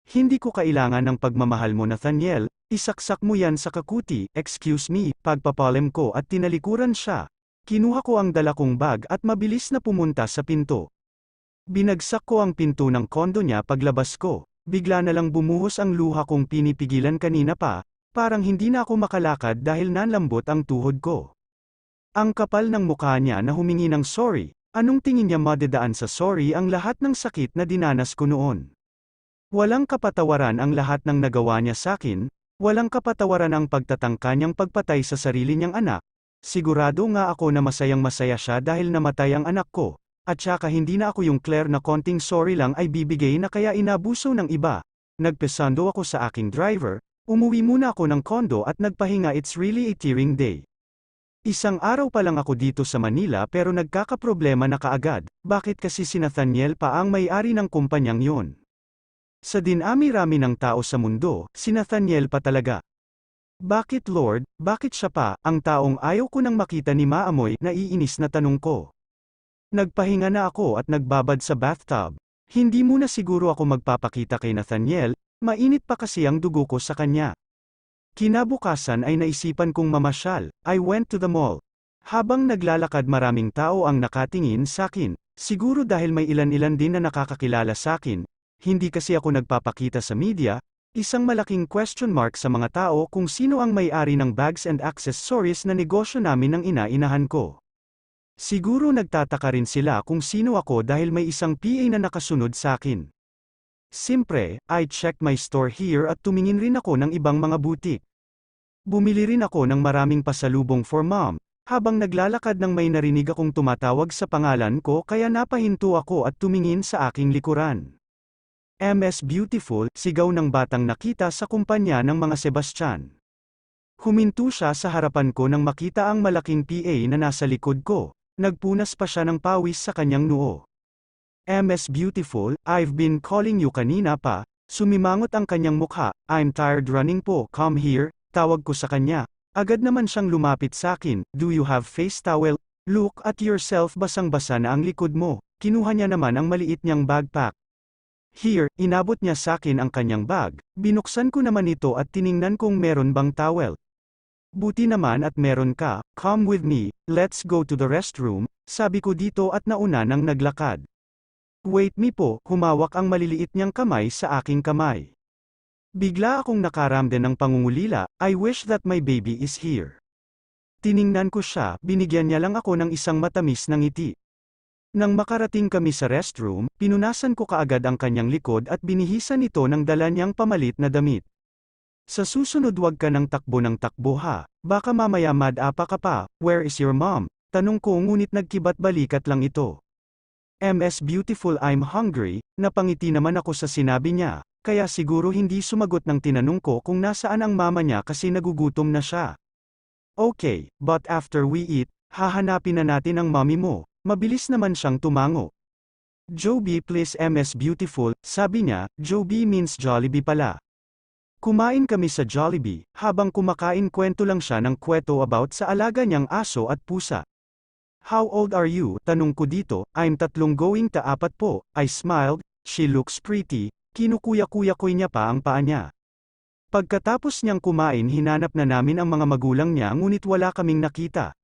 Hindi ko kailangan ng pagmamahal mo Nathaniel, isaksak mo yan sa kakuti, excuse me, pagpapalem ko at tinalikuran siya. Kinuha ko ang dala kong bag at mabilis na pumunta sa pinto. Binagsak ko ang pinto ng kondo niya paglabas ko, bigla na lang bumuhos ang luha kong pinipigilan kanina pa, parang hindi na ako makalakad dahil nanlambot ang tuhod ko. Ang kapal ng mukha niya na humingi ng sorry. Anong tingin niya madedaan sa sorry ang lahat ng sakit na dinanas ko noon? Walang kapatawaran ang lahat ng nagawa niya sakin, walang kapatawaran ang pagtatangka niyang pagpatay sa sarili niyang anak. Sigurado nga ako na masayang masaya siya dahil namatay ang anak ko, at saka hindi na ako yung Claire na konting sorry lang ay bibigay na kaya inabuso ng iba. Nagpesando ako sa aking driver, umuwi muna ako ng kondo at nagpahinga, it's really a tiring day. Isang araw pa lang ako dito sa Manila pero nagkakaproblema na kaagad, bakit kasi si Nathaniel pa ang may-ari ng kumpanyang yon? Sa dinami-rami ng tao sa mundo, si Nathaniel pa talaga. Bakit Lord, bakit siya pa, ang taong ayaw ko nang makita ni Maamoy, naiinis na tanong ko. Nagpahinga na ako at nagbabad sa bathtub. Hindi muna siguro ako magpapakita kay Nathaniel, mainit pa kasi ang dugo ko sa kanya. Kinabukasan ay naisipan kong mamasyal, I went to the mall. Habang naglalakad maraming tao ang nakatingin sakin, siguro dahil may ilan-ilan din na nakakakilala sakin, hindi kasi ako nagpapakita sa media, isang malaking question mark sa mga tao kung sino ang may-ari ng bags and accessories na negosyo namin ng ina-inahan ko. Siguro nagtataka rin sila kung sino ako dahil may isang PA na nakasunod sakin. Siyempre, I checked my store here at tumingin rin ako ng ibang mga butik. Bumili rin ako ng maraming pasalubong for mom, habang naglalakad nang may narinig akong tumatawag sa pangalan ko kaya napahinto ako at tumingin sa aking likuran. MS Beautiful, sigaw ng batang nakita sa kumpanya ng mga Sebastian. Huminto siya sa harapan ko nang makita ang malaking PA na nasa likod ko. Nagpunas pa siya ng pawis sa kanyang noo. Ms. Beautiful, I've been calling you kanina pa. Sumimangot ang kanyang mukha. I'm tired running po. Come here. Tawag ko sa kanya. Agad naman siyang lumapit sa akin. Do you have face towel? Look at yourself, basang-basa na ang likod mo. Kinuha niya naman ang maliit niyang backpack. Here, inabot niya sa akin ang kanyang bag. Binuksan ko naman ito at tiningnan kung meron bang towel. Buti naman at meron ka. Come with me, let's go to the restroom, sabi ko dito at nauna nang naglakad. Wait me po, humawak ang maliliit niyang kamay sa aking kamay. Bigla akong nakaramdam ng pangungulila. I wish that my baby is here. Tiningnan ko siya, binigyan niya lang ako ng isang matamis na ngiti. Nang makarating kami sa restroom, pinunasan ko kaagad ang kanyang likod at binihisan ito ng dala niyang pamalit na damit. Sa susunod wag ka ng takbo ha, baka mamaya mad-apa ka pa. Where is your mom? Tanong ko ngunit nagkibat-balikat lang ito. Ms. Beautiful, I'm hungry. Napangiti naman ako sa sinabi niya, kaya siguro hindi sumagot ng tinanong ko kung nasaan ang mama niya kasi nagugutom na siya. Okay, but after we eat, hahanapin na natin ang mommy mo. Mabilis naman siyang tumango. Joby please Ms. Beautiful, sabi niya. Joby means Jollibee pala. Kumain kami sa Jollibee, habang kumakain kwento lang siya ng kwento about sa alaga niyang aso at pusa. How old are you? Tanong ko dito. I'm 3 going to 4 po. I smiled. She looks pretty. Kinukuya-kuya-kuy niya pa ang paa niya. Pagkatapos niyang kumain hinanap na namin ang mga magulang niya ngunit wala kaming nakita.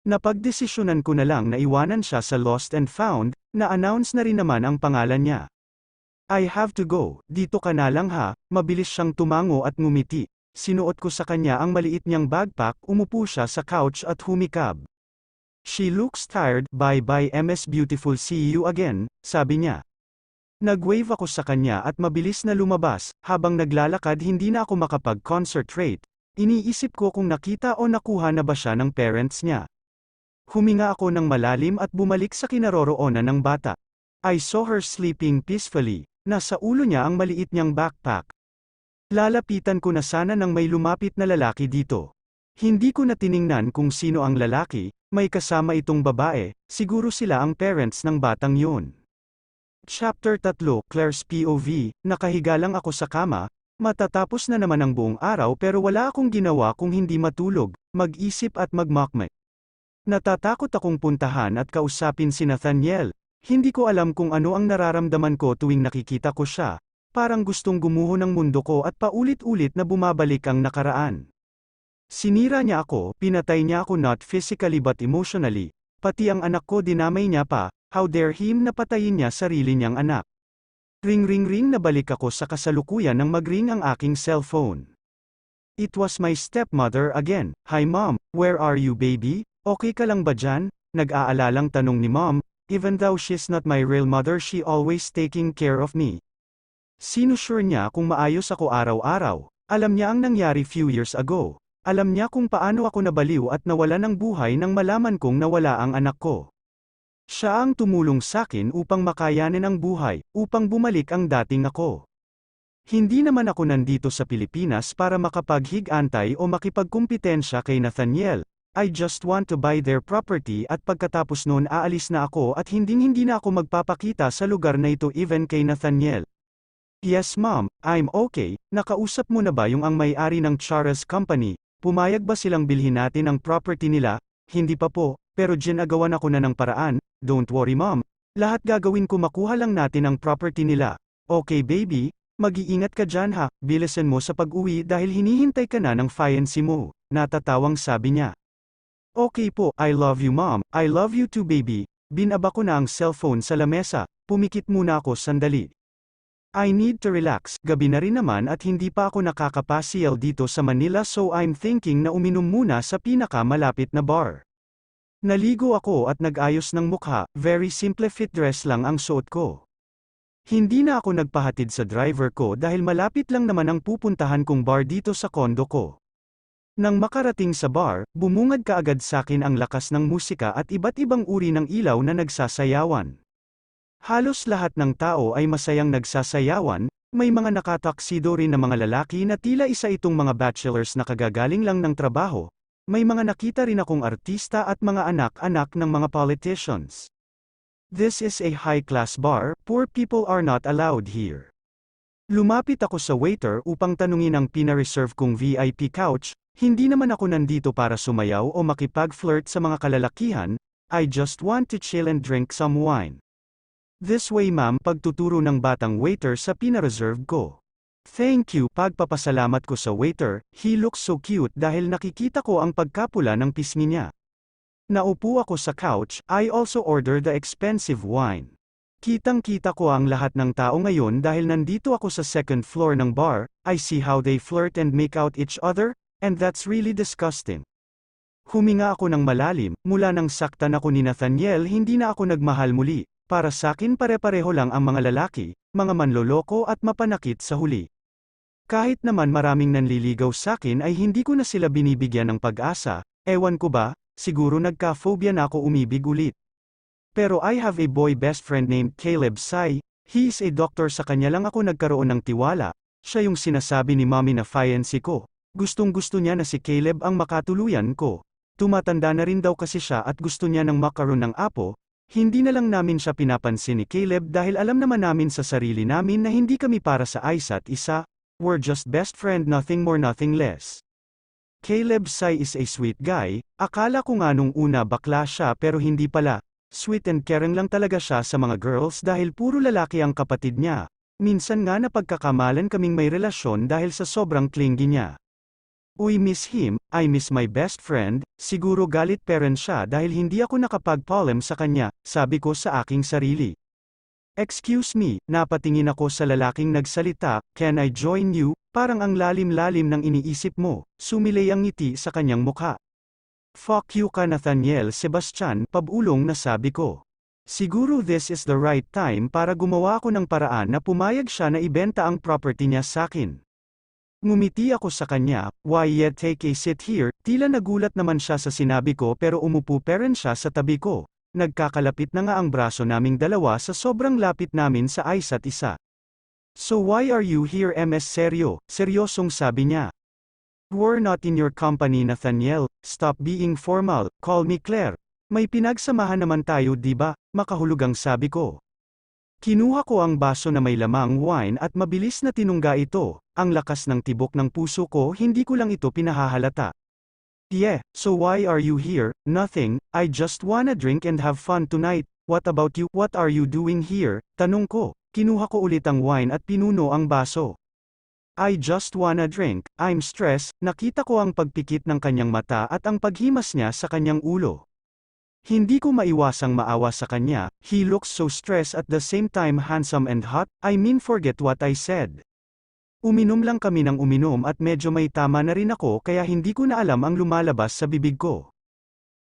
Napagdesisyonan ko na lang na iwanan siya sa Lost and Found, na-announce na rin naman ang pangalan niya. I have to go, dito ka na lang ha. Mabilis siyang tumango at ngumiti. Sinuot ko sa kanya ang maliit niyang backpack, umupo siya sa couch at humikab. She looks tired. Bye-bye Ms. Beautiful, see you again, sabi niya. Nag-wave ako sa kanya at mabilis na lumabas. Habang naglalakad hindi na ako makapag-concentrate. Iniisip ko kung nakita o nakuha na ba siya ng parents niya. Huminga ako ng malalim at bumalik sa kinaroroonan ng bata. I saw her sleeping peacefully. Nasa ulo niya ang maliit niyang backpack. Lalapitan ko na sana nang may lumapit na lalaki dito. Hindi ko na tiningnan kung sino ang lalaki, may kasama itong babae, siguro sila ang parents ng batang yun. Chapter 3, Claire's POV. Nakahiga lang ako sa kama, matatapos na naman ang buong araw pero wala akong ginawa kung hindi matulog, mag-isip at magmakmak. Natatakot akong puntahan at kausapin si Nathaniel. Hindi ko alam kung ano ang nararamdaman ko tuwing nakikita ko siya, parang gustong gumuho ng mundo ko at paulit-ulit na bumabalik ang nakaraan. Sinira niya ako, pinatay niya ako not physically but emotionally, pati ang anak ko dinamay niya pa. How dare him na patayin niya sarili niyang anak. Ring ring ring, nabalik ako sa kasalukuyan nang magring ang aking cellphone. It was my stepmother again. Hi mom, where are you baby? Okay ka lang ba dyan? Nag-aalalang tanong ni mom, even though she's not my real mother she always taking care of me. Sinusure niya kung maayos ako araw-araw. Alam niya ang nangyari few years ago. Alam niya kung paano ako nabaliw at nawala ng buhay nang malaman kong nawala ang anak ko. Siya ang tumulong sakin upang makayanin ang buhay, upang bumalik ang dating ako. Hindi naman ako nandito sa Pilipinas para makapag-hig-antay o makipagkumpetensya kay Nathaniel. I just want to buy their property at pagkatapos noon aalis na ako at hindi na ako magpapakita sa lugar na ito even kay Nathaniel. Yes mom, I'm okay. Nakausap mo na ba yung ang may-ari ng Chara's company? Pumayag ba silang bilhin natin ang property nila? Hindi pa po, pero ginagawan ako na ng paraan. Don't worry mom, lahat gagawin ko makuha lang natin ang property nila. Okay baby, mag-iingat ka dyan ha, bilisan mo sa pag-uwi dahil hinihintay ka na ng fiancé mo, natatawang sabi niya. Okay po, I love you mom, I love you too baby. Binaba ko na ang cellphone sa lamesa, pumikit muna ako sandali. I need to relax, gabi na rin naman at hindi pa ako nakakapasyal dito sa Manila so I'm thinking na uminom muna sa pinakamalapit na bar. Naligo ako at nag-ayos ng mukha, very simple fit dress lang ang suot ko. Hindi na ako nagpahatid sa driver ko dahil malapit lang naman ang pupuntahan kong bar dito sa kondo ko. Nang makarating sa bar, bumungad kaagad sakin ang lakas ng musika at iba't ibang uri ng ilaw na nagsasayawan. Halos lahat ng tao ay masayang nagsasayawan, May mga nakataksido rin na mga lalaki na tila isa itong mga bachelors na kagagaling lang ng trabaho. May mga nakita rin akong artista at mga anak-anak ng mga politicians. This is a high-class bar, poor people are not allowed here. Lumapit ako sa waiter upang tanungin ang pina-reserve kong VIP couch, hindi naman ako nandito para sumayaw o makipag-flirt sa mga kalalakihan, I just want to chill and drink some wine. This way ma'am, pagtuturo ng batang waiter sa pina-reserve ko. Thank you, pagpapasalamat ko sa waiter, he looks so cute dahil nakikita ko ang pagkapula ng pisngi niya. Naupo ako sa couch, I also order the expensive wine. Kitang-kita ko ang lahat ng tao ngayon dahil nandito ako sa second floor ng bar, I see how they flirt and make out each other, and that's really disgusting. Huminga ako ng malalim, mula nang saktan ako ni Nathaniel hindi na ako nagmahal muli, para sakin pare-pareho lang ang mga lalaki, mga manloloko at mapanakit sa huli. Kahit naman maraming nanliligaw sakin ay hindi ko na sila binibigyan ng pag-asa, ewan ko ba, siguro nagka-phobia na ako umibig ulit. Pero I have a boy best friend named Caleb Sai, he is a doctor sa kanya lang ako nagkaroon ng tiwala, siya yung sinasabi ni mommy na fiancé ko, gustong-gusto niya na si Caleb ang makatuluyan ko. Tumatanda na rin daw kasi siya at gusto niya ng makaroon ng apo, hindi na lang namin siya pinapansin ni Caleb dahil alam naman namin sa sarili namin na hindi kami para sa isa't isa, we're just best friend nothing more nothing less. Caleb Sai is a sweet guy, akala ko nga nung una bakla siya pero hindi pala. Sweet and caring lang talaga siya sa mga girls dahil puro lalaki ang kapatid niya. Minsan nga napagkakamalan kaming may relasyon dahil sa sobrang clingy niya. Uy miss him, I miss my best friend, siguro galit parent siya dahil hindi ako nakapag-polem sa kanya, sabi ko sa aking sarili. Excuse me, napatingin ako sa lalaking nagsalita, can I join you? Parang ang lalim-lalim ng iniisip mo, sumilay ang ngiti sa kanyang mukha. Fuck you ka Nathaniel Sebastian, pabulong na sabi ko. Siguro this is the right time para gumawa ako ng paraan na pumayag siya na ibenta ang property niya sakin. Ngumiti ako sa kanya, why yet take a seat here, tila nagulat naman siya sa sinabi ko pero umupo pa rin siya sa tabi ko. Nagkakalapit na nga ang braso naming dalawa sa sobrang lapit namin sa isa't isa. So why are you here ms seryo, seryosong sabi niya. We're not in your company Nathaniel, stop being formal, call me Claire. May pinagsamahan naman tayo di ba? Makahulugang sabi ko. Kinuha ko ang baso na may lamang wine at mabilis na tinungga ito, ang lakas ng tibok ng puso ko hindi ko lang ito pinahahalata. Yeah, so why are you here? Nothing, I just wanna drink and have fun tonight, what about you? What are you doing here? Tanong ko, kinuha ko ulit ang wine at pinuno ang baso. I just wanna drink, I'm stressed, nakita ko ang pagpikit ng kanyang mata at ang paghimas niya sa kanyang ulo. Hindi ko maiwasang maawa sa kanya, he looks so stressed at the same time handsome and hot, I mean forget what I said. Uminom lang kami ng uminom at medyo may tama na rin ako kaya hindi ko na alam ang lumalabas sa bibig ko.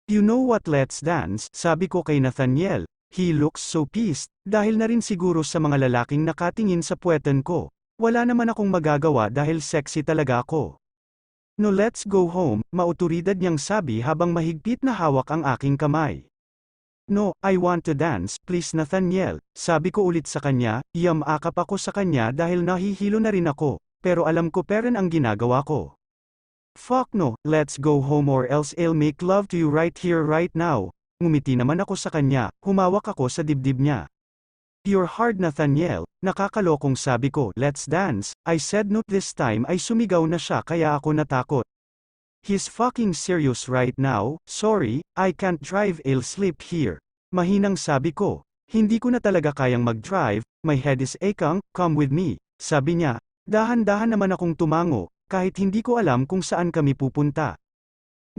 You know what, let's dance, sabi ko kay Nathaniel, he looks so pissed, dahil na rin siguro sa mga lalaking nakatingin sa puweten ko. Wala naman akong magagawa dahil sexy talaga ako. No let's go home, mautoridad niyang sabi habang mahigpit na hawak ang aking kamay. No, I want to dance, please Nathaniel, sabi ko ulit sa kanya, akap ako sa kanya dahil nahihilo na rin ako, pero alam ko pa rin ang ginagawa ko. Fuck no, let's go home or else I'll make love to you right here right now. Ngumiti naman ako sa kanya, humawak ako sa dibdib niya. You're hard Nathaniel, nakakalokong sabi ko, let's dance, I said no this time ay sumigaw na siya kaya ako natakot. He's fucking serious right now, sorry, I can't drive I'll sleep here. Mahinang sabi ko, hindi ko na talaga kayang mag-drive, my head is aching, come with me, sabi niya, dahan-dahan naman akong tumango, kahit hindi ko alam kung saan kami pupunta.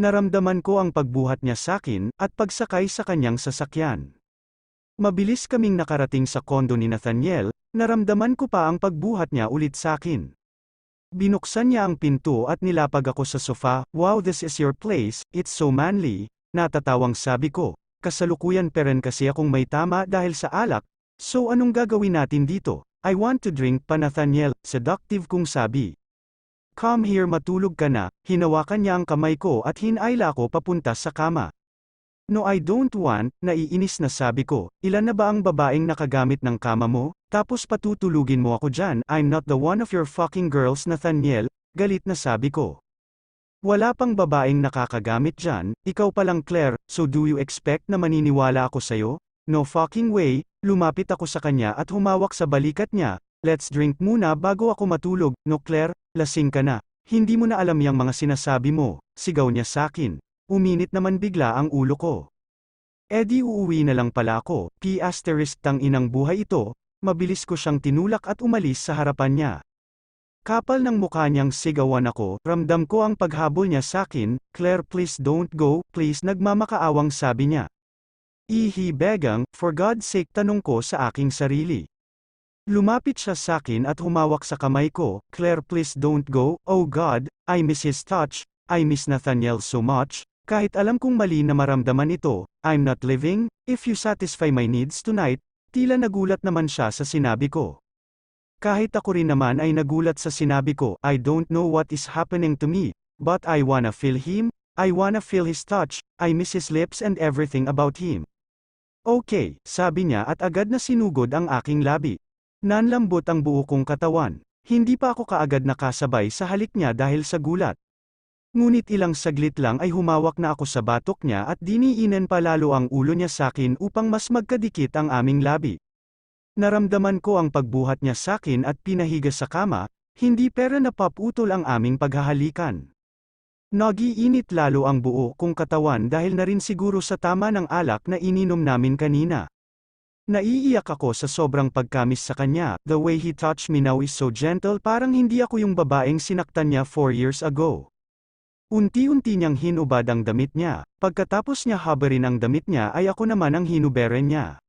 Naramdaman ko ang pagbuhat niya sakin, at pagsakay sa kanyang sasakyan. Mabilis kaming nakarating sa kondo ni Nathaniel, naramdaman ko pa ang pagbuhat niya ulit sakin. Binuksan niya ang pinto at nilapag ako sa sofa, wow this is your place, it's so manly, natatawang sabi ko, kasalukuyan pa rin kasi akong may tama dahil sa alak, so anong gagawin natin dito? I want to drink pa Nathaniel, seductive kong sabi. Come here matulog ka na, hinawakan niya ang kamay ko at hinayla ko papunta sa kama. No, I don't want, naiinis na sabi ko. Ilan na ba ang babaeng nakagamit ng kama mo? Tapos patutulugin mo ako dyan. I'm not the one of your fucking girls, Nathaniel. Galit na sabi ko. Wala pang babaeng nakakagamit dyan, ikaw palang Claire, so do you expect na maniniwala ako sayo? No fucking way. Lumapit ako sa kanya at humawak sa balikat niya. Let's drink muna bago ako matulog. No Claire, lasing ka na. Hindi mo na alam yang mga sinasabi mo, sigaw niya sakin. Uminit naman bigla ang ulo ko. Di uuwi na lang pala ako, tang inang buhay ito, mabilis ko siyang tinulak at umalis sa harapan niya. Kapal ng mukha niyang sigawan ako, ramdam ko ang paghabol niya sakin, Claire please don't go, please nagmamakaawang sabi niya. Ihi begang, for God's sake tanong ko sa aking sarili. Lumapit siya sakin at humawak sa kamay ko, Claire please don't go, oh God, I miss his touch, I miss Nathaniel so much. Kahit alam kong mali na maramdaman ito, I'm not living, if you satisfy my needs tonight, tila nagulat naman siya sa sinabi ko. Kahit ako rin naman ay nagulat sa sinabi ko, I don't know what is happening to me, but I wanna feel him, I wanna feel his touch, I miss his lips and everything about him. Okay, sabi niya at agad na sinugod ang aking labi. Nanlambot ang buo kong katawan, hindi pa ako kaagad nakasabay sa halik niya dahil sa gulat. Ngunit ilang saglit lang ay humawak na ako sa batok niya at diniinan pa lalo ang ulo niya sakin upang mas magkadikit ang aming labi. Naramdaman ko ang pagbuhat niya sakin at pinahiga sa kama, hindi pero napaputol ang aming paghahalikan. Nagiinit lalo ang buo kong katawan dahil na rin siguro sa tama ng alak na ininom namin kanina. Naiiyak ako sa sobrang pagkamis sa kanya, the way he touched me now is so gentle parang hindi ako yung babaeng sinaktan niya 4 years ago. Unti-unti niyang hinubad ang damit niya, pagkatapos niya habarin ang damit niya ay ako naman ang hinuberen niya.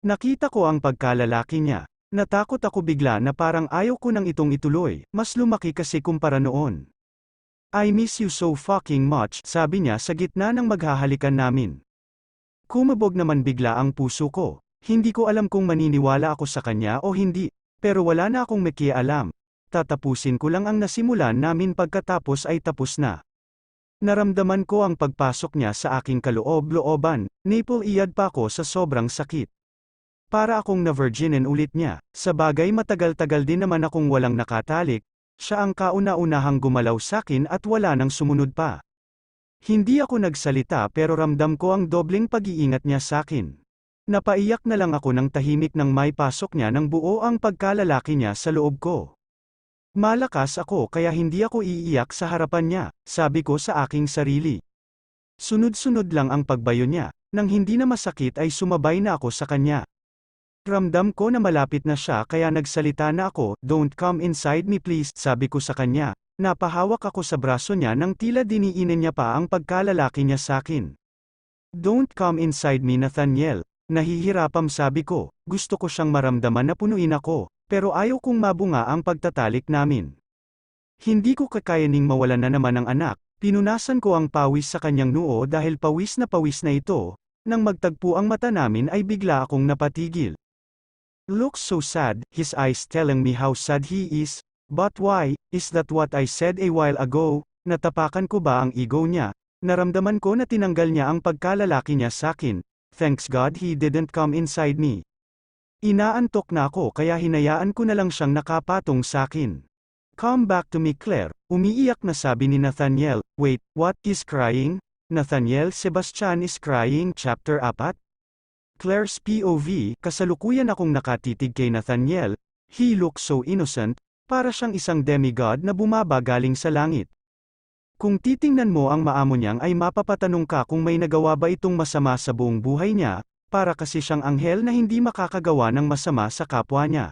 Nakita ko ang pagkalalaki niya, natakot ako bigla na parang ayaw ko nang itong ituloy, mas lumaki kasi kumpara noon. I miss you so fucking much, sabi niya sa gitna ng maghahalikan namin. Kumabog naman bigla ang puso ko, hindi ko alam kung maniniwala ako sa kanya o hindi, pero wala na akong makialam. Tatapusin ko lang ang nasimulan namin pagkatapos ay tapos na. Naramdaman ko ang pagpasok niya sa aking kaloob-looban, napul-iyad pa ako sa sobrang sakit. Para akong na-virginin ulit niya, sa bagay matagal-tagal din naman akong walang nakatalik, siya ang kauna-unahang gumalaw sakin at wala nang sumunod pa. Hindi ako nagsalita pero ramdam ko ang dobleng pag-iingat niya sakin. Napaiyak na lang ako ng tahimik nang may pasok niya ng buo ang pagkalalaki niya sa loob ko. Malakas ako kaya hindi ako iiyak sa harapan niya, sabi ko sa aking sarili. Sunod-sunod lang ang pagbayo niya, nang hindi na masakit ay sumabay na ako sa kanya. Ramdam ko na malapit na siya kaya nagsalita na ako, don't come inside me please, sabi ko sa kanya. Napahawak ako sa braso niya nang tila diniinan niya pa ang pagkalalaki niya sakin. Don't come inside me Nathaniel, nahihirapam sabi ko, gusto ko siyang maramdaman na punuin ako. Pero ayaw kong mabunga ang pagtatalik namin. Hindi ko kakayaning mawalan na naman ng anak, pinunasan ko ang pawis sa kanyang noo dahil pawis na ito, nang magtagpo ang mata namin ay bigla akong napatigil. Looks so sad, his eyes telling me how sad he is, but why, is that what I said a while ago, natapakan ko ba ang ego niya, naramdaman ko na tinanggal niya ang pagkalalaki niya sakin, thanks God he didn't come inside me. Inaantok na ako kaya hinayaan ko na lang siyang nakapatong sakin. Come back to me Claire, umiiyak na sabi ni Nathaniel, wait, what, he's crying? Nathaniel Sebastian is crying, Chapter 4? Claire's POV, kasalukuyan akong nakatitig kay Nathaniel, he looks so innocent, para siyang isang demigod na bumaba galing sa langit. Kung titingnan mo ang maamo niyang ay mapapatanong ka kung may nagawa ba itong masama sa buong buhay niya, para kasi siyang anghel na hindi makakagawa ng masama sa kapwa niya.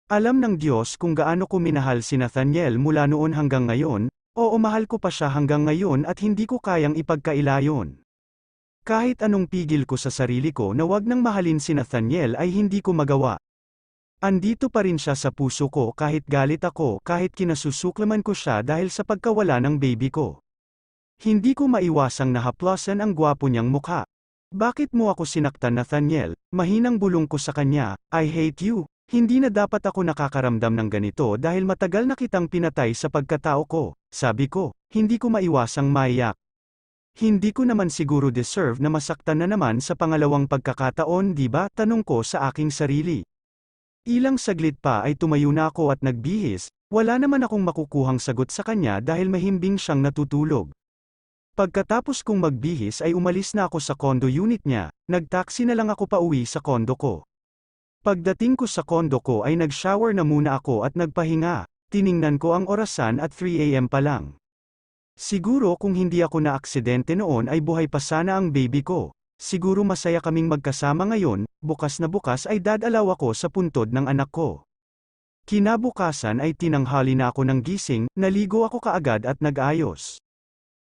Alam ng Diyos kung gaano ko minahal si Nathaniel mula noon hanggang ngayon, oo mahal ko pa siya hanggang ngayon at hindi ko kayang ipagkailayon. Kahit anong pigil ko sa sarili ko na wag nang mahalin si Nathaniel ay hindi ko magawa. Andito pa rin siya sa puso ko kahit galit ako, kahit kinasusuklaman ko siya dahil sa pagkawala ng baby ko. Hindi ko maiwasang nahaplasan ang gwapo niyang mukha. Bakit mo ako sinaktan Nathaniel? Mahinang bulong ko sa kanya, I hate you. Hindi na dapat ako nakakaramdam ng ganito dahil matagal na kitang pinatay sa pagkatao ko, sabi ko, hindi ko maiwasang maiyak. Hindi ko naman siguro deserve na masaktan na naman sa pangalawang pagkakataon, di ba? Tanong ko sa aking sarili. Ilang saglit pa ay tumayo na ako at nagbihis, wala naman akong makukuhang sagot sa kanya dahil mahimbing siyang natutulog. Pagkatapos kong magbihis ay umalis na ako sa condo unit niya, nagtaksi na lang ako pauwi sa condo ko. Pagdating ko sa condo ko ay nag-shower na muna ako at nagpahinga, tiningnan ko ang orasan at 3 AM pa lang. Siguro kung hindi ako na-aksidente noon ay buhay pa sana ang baby ko. Siguro masaya kaming magkasama ngayon, bukas na bukas ay dadalaw ako sa puntod ng anak ko. Kinabukasan ay tinanghali na ako ng gising, naligo ako kaagad at nag-ayos.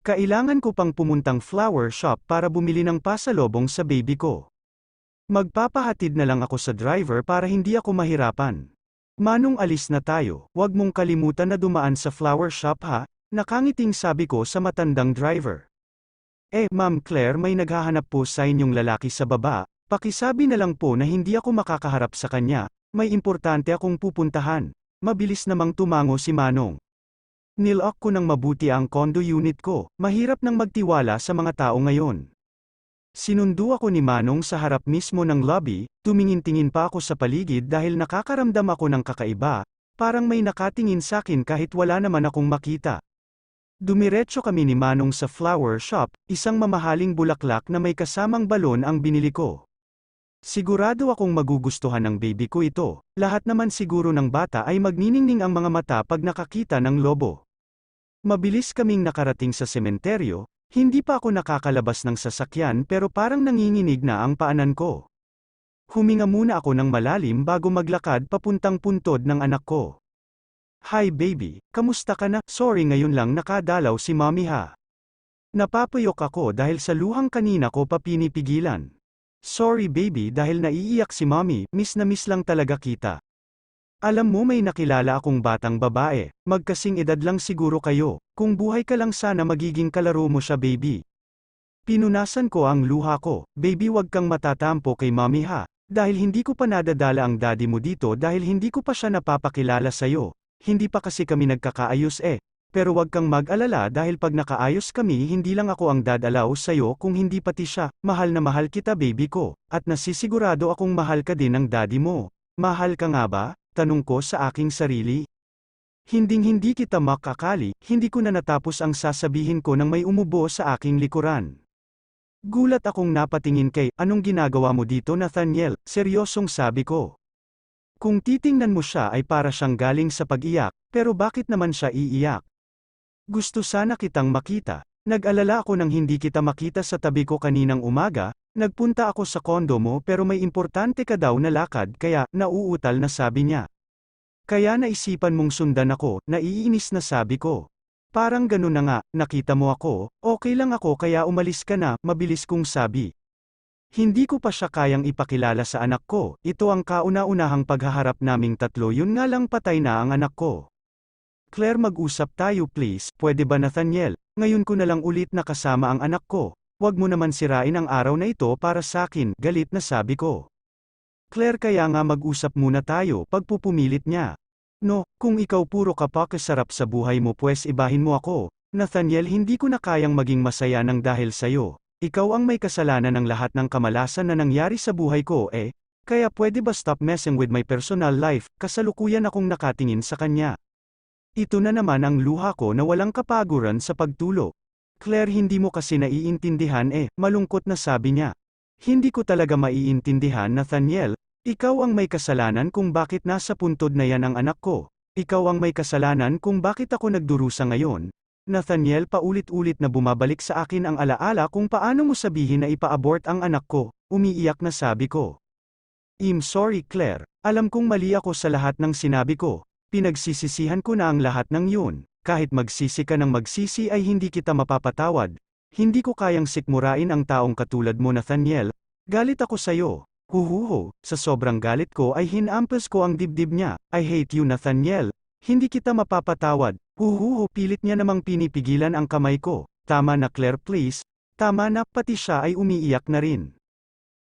Kailangan ko pang pumuntang flower shop para bumili ng pasalubong sa baby ko. Magpapahatid na lang ako sa driver para hindi ako mahirapan. Manong alis na tayo, wag mong kalimutan na dumaan sa flower shop ha, nakangiting sabi ko sa matandang driver. Ma'am Claire, may naghahanap po sa inyong lalaki sa baba, pakisabi na lang po na hindi ako makakaharap sa kanya, may importante akong pupuntahan. Mabilis namang tumango si Manong. Nilock ko ng mabuti ang condo unit ko, mahirap nang magtiwala sa mga tao ngayon. Sinundo ako ni Manong sa harap mismo ng lobby, tumingin-tingin pa ako sa paligid dahil nakakaramdam ako ng kakaiba, parang may nakatingin sa akin kahit wala naman akong makita. Dumiretso kami ni Manong sa flower shop, isang mamahaling bulaklak na may kasamang balon ang binili ko. Sigurado akong magugustuhan ng baby ko ito, lahat naman siguro ng bata ay magniningning ang mga mata pag nakakita ng lobo. Mabilis kaming nakarating sa sementeryo, hindi pa ako nakakalabas ng sasakyan pero parang nanginginig na ang paanan ko. Huminga muna ako ng malalim bago maglakad papuntang puntod ng anak ko. Hi baby, kamusta ka na? Sorry ngayon lang nakadalaw si mommy ha. Napapayok ako dahil sa luhang kanina ko pa pinipigilan. Sorry baby dahil naiiyak si mommy, miss na miss lang talaga kita. Alam mo may nakilala akong batang babae, magkasing edad lang siguro kayo, kung buhay ka lang sana magiging kalaro mo siya baby. Pinunasan ko ang luha ko, baby wag kang matatampo kay mommy ha, dahil hindi ko pa nadadala ang daddy mo dito dahil hindi ko pa siya napapakilala sa'yo, hindi pa kasi kami nagkakaayos pero wag kang mag-alala dahil pag nakaayos kami hindi lang ako ang dadalaw sa'yo kung hindi pati siya, mahal na mahal kita baby ko, at nasisigurado akong mahal ka din ng daddy mo. Mahal ka nga ba? Tanong ko sa aking sarili. Hinding-hindi kita makakali, hindi ko na natapos ang sasabihin ko nang may umubo sa aking likuran. Gulat akong napatingin kay, anong ginagawa mo dito Nathaniel? Seryosong sabi ko. Kung titingnan mo siya ay para siyang galing sa pag-iyak, pero bakit naman siya iiyak? Gusto sana kitang makita. Nag-alala ako nang hindi kita makita sa tabi ko kaninang umaga, nagpunta ako sa kondo mo pero may importante ka daw na lakad kaya, nauutal na sabi niya. Kaya naisipan mong sundan ako, naiinis na sabi ko. Parang ganun na nga, nakita mo ako, okay lang ako kaya umalis ka na, mabilis kong sabi. Hindi ko pa siya kayang ipakilala sa anak ko, ito ang kauna-unahang paghaharap naming tatlo yun nga lang patay na ang anak ko. Claire mag-usap tayo please, pwede ba Nathaniel? Ngayon ko na lang ulit nakasama ang anak ko, wag mo naman sirain ang araw na ito para sa akin, galit na sabi ko. Claire kaya nga mag-usap muna tayo, pagpupumilit niya. No, kung ikaw puro kapakasarap sa buhay mo pues ibahin mo ako, Nathaniel hindi ko na kayang maging masaya ng dahil sayo. Ikaw ang may kasalanan ng lahat ng kamalasan na nangyari sa buhay ko kaya pwede ba stop messing with my personal life, kasalukuyan akong nakatingin sa kanya. Ito na naman ang luha ko na walang kapaguran sa pagtulo. Claire hindi mo kasi naiintindihan malungkot na sabi niya. Hindi ko talaga maiintindihan Nathaniel, ikaw ang may kasalanan kung bakit nasa puntod na yan ang anak ko. Ikaw ang may kasalanan kung bakit ako nagdurusa ngayon. Nathaniel paulit-ulit na bumabalik sa akin ang alaala kung paano mo sabihin na ipa-abort ang anak ko, umiiyak na sabi ko. I'm sorry Claire, alam kong mali ako sa lahat ng sinabi ko. Pinagsisisihan ko na ang lahat ng yun, kahit magsisi ka ng magsisi ay hindi kita mapapatawad. Hindi ko kayang sikmurain ang taong katulad mo Nathaniel. Galit ako sa'yo. Huhuho, sa sobrang galit ko ay hinampas ko ang dibdib niya. I hate you Nathaniel. Hindi kita mapapatawad. Huhuho, pilit niya namang pinipigilan ang kamay ko. Tama na Claire please. Tama na, pati siya ay umiiyak na rin.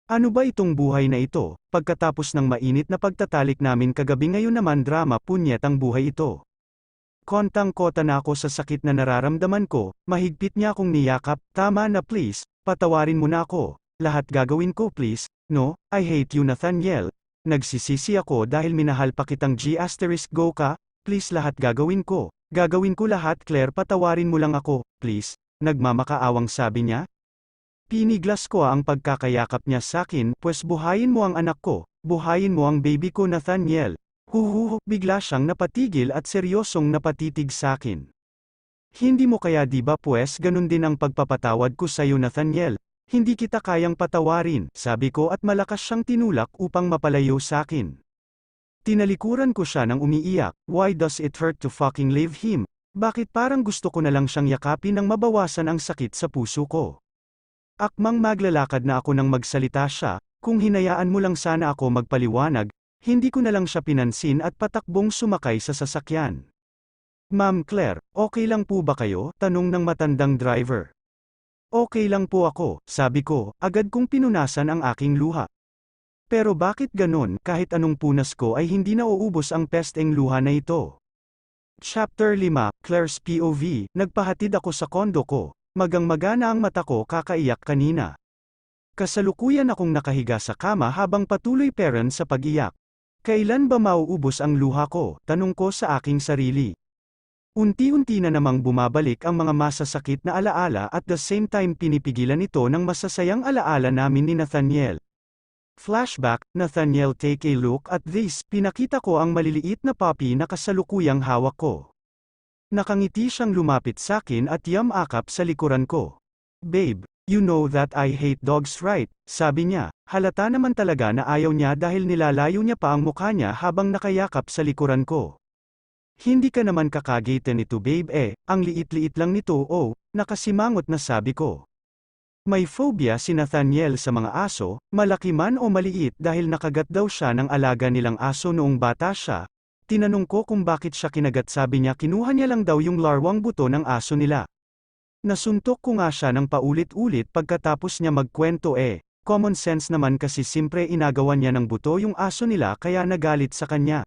Ano ba itong buhay na ito? Pagkatapos ng mainit na pagtatalik namin kagabi ngayon naman drama punyet ang buhay ito. Kontang-kota na ako sa sakit na nararamdaman ko, mahigpit niya akong niyakap, tama na please, patawarin mo na ako. Lahat gagawin ko please, no, I hate you Nathaniel. Nagsisisi ako dahil minahal pa kitang G**go ka, please lahat gagawin ko. Gagawin ko lahat Claire patawarin mo lang ako, please. Nagmamakaawang sabi niya. Piniglas ko ang pagkakayakap niya sakin, pues buhayin mo ang anak ko, buhayin mo ang baby ko Nathaniel. Huhuhu, bigla siyang napatigil at seryosong napatitig sakin. Hindi mo kaya di ba pues ganun din ang pagpapatawad ko sa'yo Nathaniel. Hindi kita kayang patawarin, sabi ko at malakas siyang tinulak upang mapalayo sakin. Tinalikuran ko siya ng umiiyak, why does it hurt to fucking leave him? Bakit parang gusto ko na lang siyang yakapin nang mabawasan ang sakit sa puso ko? Akmang maglalakad na ako nang magsalita siya, kung hinayaan mo lang sana ako magpaliwanag, hindi ko na lang siya pinansin at patakbong sumakay sa sasakyan. Ma'am Claire, okay lang po ba kayo? Tanong ng matandang driver. Okay lang po ako, sabi ko, agad kong pinunasan ang aking luha. Pero bakit ganon, kahit anong punas ko ay hindi nauubos ang pesteng luha na ito? Chapter 5, Claire's POV, nagpahatid ako sa kondo ko, magang-magana ang mata ko kakaiyak kanina. Kasalukuyan akong nakahiga sa kama habang patuloy parent sa pag-iyak. Kailan ba mauubos ang luha ko? Tanong ko sa aking sarili. Unti-unti na namang bumabalik ang mga masasakit na alaala at the same time pinipigilan ito ng masasayang alaala namin ni Nathaniel. Flashback, Nathaniel take a look at this, pinakita ko ang maliliit na puppy na kasalukuyang hawak ko. Nakangiti siyang lumapit sakin at yamakap sa likuran ko. Babe, you know that I hate dogs right? Sabi niya, halata naman talaga na ayaw niya dahil nilalayo niya pa ang mukha niya habang nakayakap sa likuran ko. Hindi ka naman kakagate nito babe ang liit-liit lang nito oh, nakasimangot na sabi ko. May phobia si Nathaniel sa mga aso, malaki man o maliit dahil nakagat daw siya ng alaga nilang aso noong bata siya. Tinanong ko kung bakit siya kinagat sabi niya kinuha niya lang daw yung larwang buto ng aso nila. Nasuntok ko nga siya ng paulit-ulit pagkatapos niya magkwento common sense naman kasi simpre inagawan niya ng buto yung aso nila kaya nagalit sa kanya.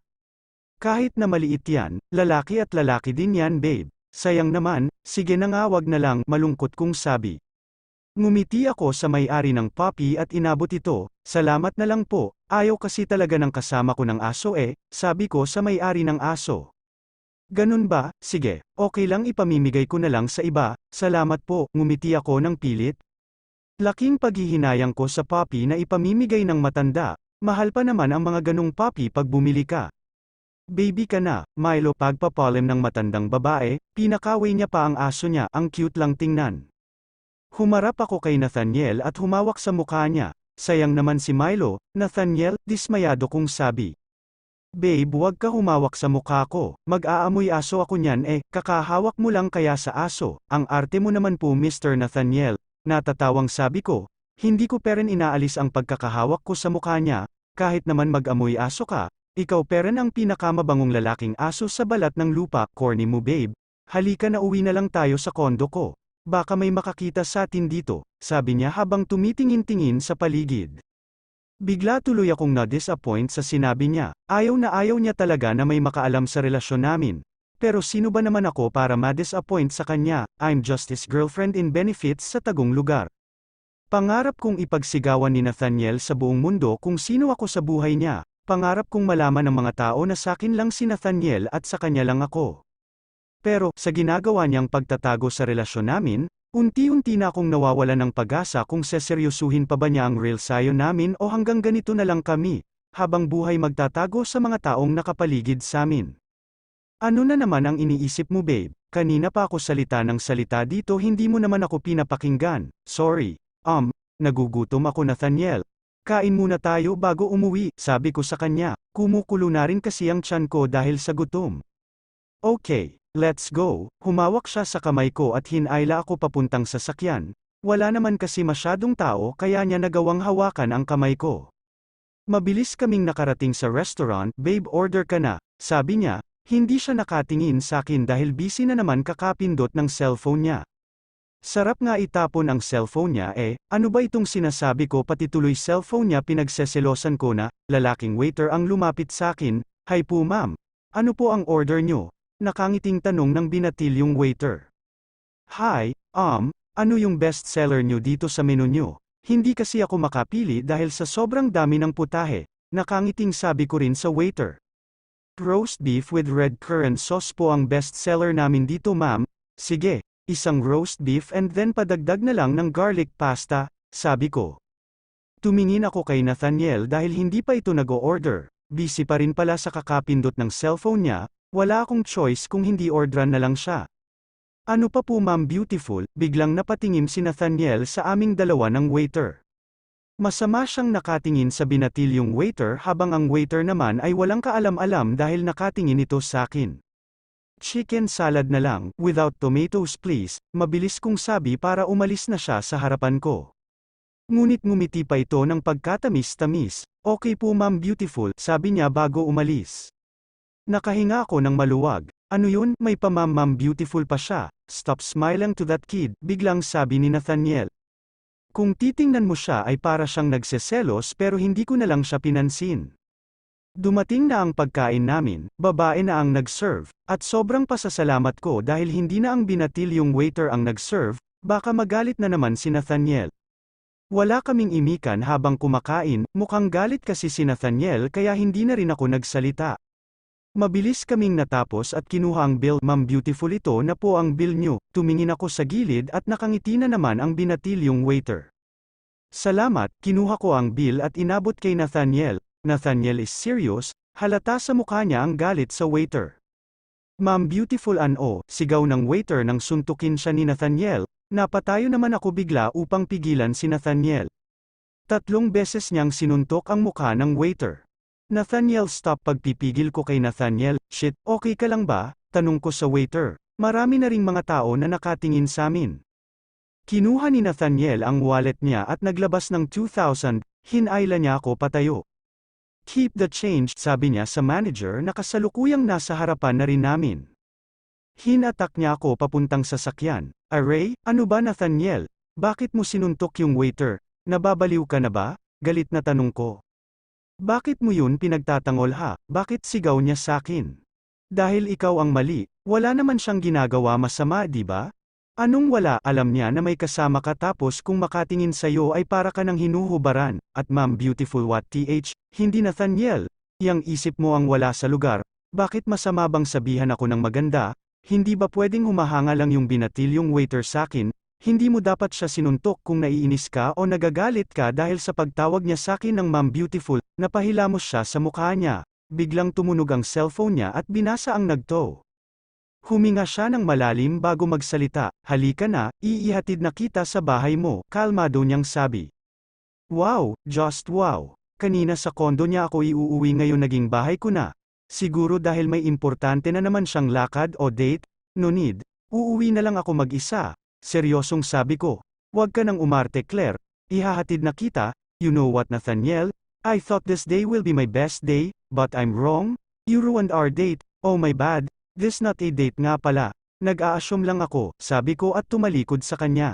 Kahit na maliit yan, lalaki at lalaki din yan babe. Sayang naman, sige na nga wag na lang, malungkot kong sabi. Ngumiti ako sa may-ari ng puppy at inabot ito, salamat na lang po, ayaw kasi talaga ng kasama ko ng aso sabi ko sa may-ari ng aso. Ganun ba, sige, okay lang ipamimigay ko na lang sa iba, salamat po, ngumiti ako ng pilit. Laking paghihinayang ko sa puppy na ipamimigay ng matanda, mahal pa naman ang mga ganong puppy pag bumili ka. Baby ka na, Milo pagpapalem ng matandang babae, pinakaway niya pa ang aso niya, ang cute lang tingnan. Humarap ako kay Nathaniel at humawak sa mukha niya, sayang naman si Milo, Nathaniel, dismayado kong sabi. Babe huwag ka humawak sa mukha ko, mag-aamoy aso ako niyan kakahawak mo lang kaya sa aso, ang arte mo naman po Mr. Nathaniel, natatawang sabi ko, hindi ko peren inaalis ang pagkakahawak ko sa mukha niya, kahit naman mag-amoy aso ka. Ikaw peren ang pinakamabangong lalaking aso sa balat ng lupa, corny mo babe. Halika na uwi na lang tayo sa kondo ko. Baka may makakita sa atin dito, sabi niya habang tumitingin-tingin sa paligid. Bigla tuloy akong na-disappoint sa sinabi niya, ayaw niya talaga na may makaalam sa relasyon namin. Pero sino ba naman ako para ma-disappoint sa kanya, I'm just his girlfriend in benefits sa tagong lugar. Pangarap kong ipagsigawan ni Nathaniel sa buong mundo kung sino ako sa buhay niya. Pangarap kong malaman ng mga tao na sakin lang si Nathaniel at sa kanya lang ako. Pero, sa ginagawa niyang pagtatago sa relasyon namin, unti-unti na akong nawawalan ng pag-asa kung seseryosuhin pa ba niya ang real sayo namin o hanggang ganito na lang kami, habang buhay magtatago sa mga taong nakapaligid sa amin. Ano na naman ang iniisip mo babe? Kanina pa ako salita ng salita dito hindi mo naman ako pinapakinggan, sorry. Nagugutom ako Nathaniel. Kain muna tayo bago umuwi, sabi ko sa kanya, kumukulo na rin kasi ang tiyan ko dahil sa gutom. Okay, let's go, humawak siya sa kamay ko at hinayla ako papuntang sasakyan, wala naman kasi masyadong tao kaya niya nagawang hawakan ang kamay ko. Mabilis kaming nakarating sa restaurant, babe order ka na, sabi niya, hindi siya nakatingin sa akin dahil busy na naman kakapindot ng cellphone niya. Sarap nga itapon ang cellphone niya ano ba itong sinasabi ko pati tuloy cellphone niya pinagseselosan ko na, lalaking waiter ang lumapit sa akin, hi po ma'am, ano po ang order nyo? Nakangiting tanong ng binatilyong waiter. Hi, ano yung best seller nyo dito sa menu nyo? Hindi kasi ako makapili dahil sa sobrang dami ng putahe. Nakangiting sabi ko rin sa waiter. Roast beef with red currant sauce po ang best seller namin dito ma'am. Sige, isang roast beef and then padagdag na lang ng garlic pasta, sabi ko. Tumingin ako kay Nathaniel dahil hindi pa ito nag-o-order. Busy pa rin pala sa kakapindot ng cellphone niya, wala akong choice kung hindi ordran na lang siya. Ano pa po ma'am beautiful, biglang napatingin si Nathaniel sa aming dalawa ng waiter. Masama siyang nakatingin sa binatilyong waiter habang ang waiter naman ay walang kaalam-alam dahil nakatingin ito sa akin. Chicken salad na lang, without tomatoes please, mabilis kong sabi para umalis na siya sa harapan ko. Ngunit ngumiti pa ito ng pagkatamis-tamis. Okay po ma'am beautiful, sabi niya bago umalis. Nakahinga ako ng maluwag. Ano yun, may pa ma'am beautiful pa siya. Stop smiling to that kid, biglang sabi ni Nathaniel. Kung titingnan mo siya ay para siyang nagseselos pero hindi ko na lang siya pinansin. Dumating na ang pagkain namin, babae na ang nag-serve, at sobrang pasasalamat ko dahil hindi na ang binatilyong waiter ang nag-serve, baka magalit na naman si Nathaniel. Wala kaming imikan habang kumakain, mukhang galit kasi si Nathaniel kaya hindi na rin ako nagsalita. Mabilis kaming natapos at kinuha ang bill. Ma'am beautiful ito na po ang bill nyo. Tumingin ako sa gilid at nakangiti na naman ang binatilyong waiter. Salamat, kinuha ko ang bill at inabot kay Nathaniel. Nathaniel is serious, halata sa mukha niya ang galit sa waiter. Ma'am beautiful sigaw ng waiter nang suntukin siya ni Nathaniel. Napatayo naman ako bigla upang pigilan si Nathaniel. 3 beses niyang sinuntok ang mukha ng waiter. Nathaniel stop pagpipigil ko kay Nathaniel, shit, okay ka lang ba? Tanong ko sa waiter. Marami na ring mga tao na nakatingin sa amin. Kinuha ni Nathaniel ang wallet niya at naglabas ng 2,000, hinayla niya ako patayo. Keep the change, sabi niya sa manager na kasalukuyang nasa harapan na rin namin. Hinatak niya ako papuntang sasakyan. Aray, ano ba Nathaniel? Bakit mo sinuntok yung waiter? Nababaliw ka na ba? Galit na tanong ko. Bakit mo yun pinagtatangol ha? Bakit sigaw niya sakin? Dahil ikaw ang mali, wala naman siyang ginagawa masama di ba? Anong wala? Alam niya na may kasama ka tapos kung makatingin sa'yo ay para ka nang hinuhubaran, at ma'am beautiful what th, hindi Nathaniel, yang isip mo ang wala sa lugar, bakit masama bang sabihan ako ng maganda? Hindi ba pwedeng humahanga lang yung binatilyong waiter sakin? Hindi mo dapat siya sinuntok kung naiinis ka o nagagalit ka dahil sa pagtawag niya sakin ng ma'am beautiful, napahilamos siya sa mukha niya. Biglang tumunog ang cellphone niya at binasa ang nagto. Huminga siya ng malalim bago magsalita, halika na, iihatid na kita sa bahay mo, kalmado niyang sabi. Wow, just wow. Kanina sa kondo niya ako iuuwi ngayon naging bahay ko na. Siguro dahil may importante na naman siyang lakad o date, no need, uuwi na lang ako mag-isa. Seryosong sabi ko, wag ka nang umarte Claire, ihahatid na kita, you know what Nathaniel, I thought this day will be my best day, but I'm wrong, you ruined our date, oh my bad, this not a date nga pala, nag-a-assume lang ako, sabi ko at tumalikod sa kanya.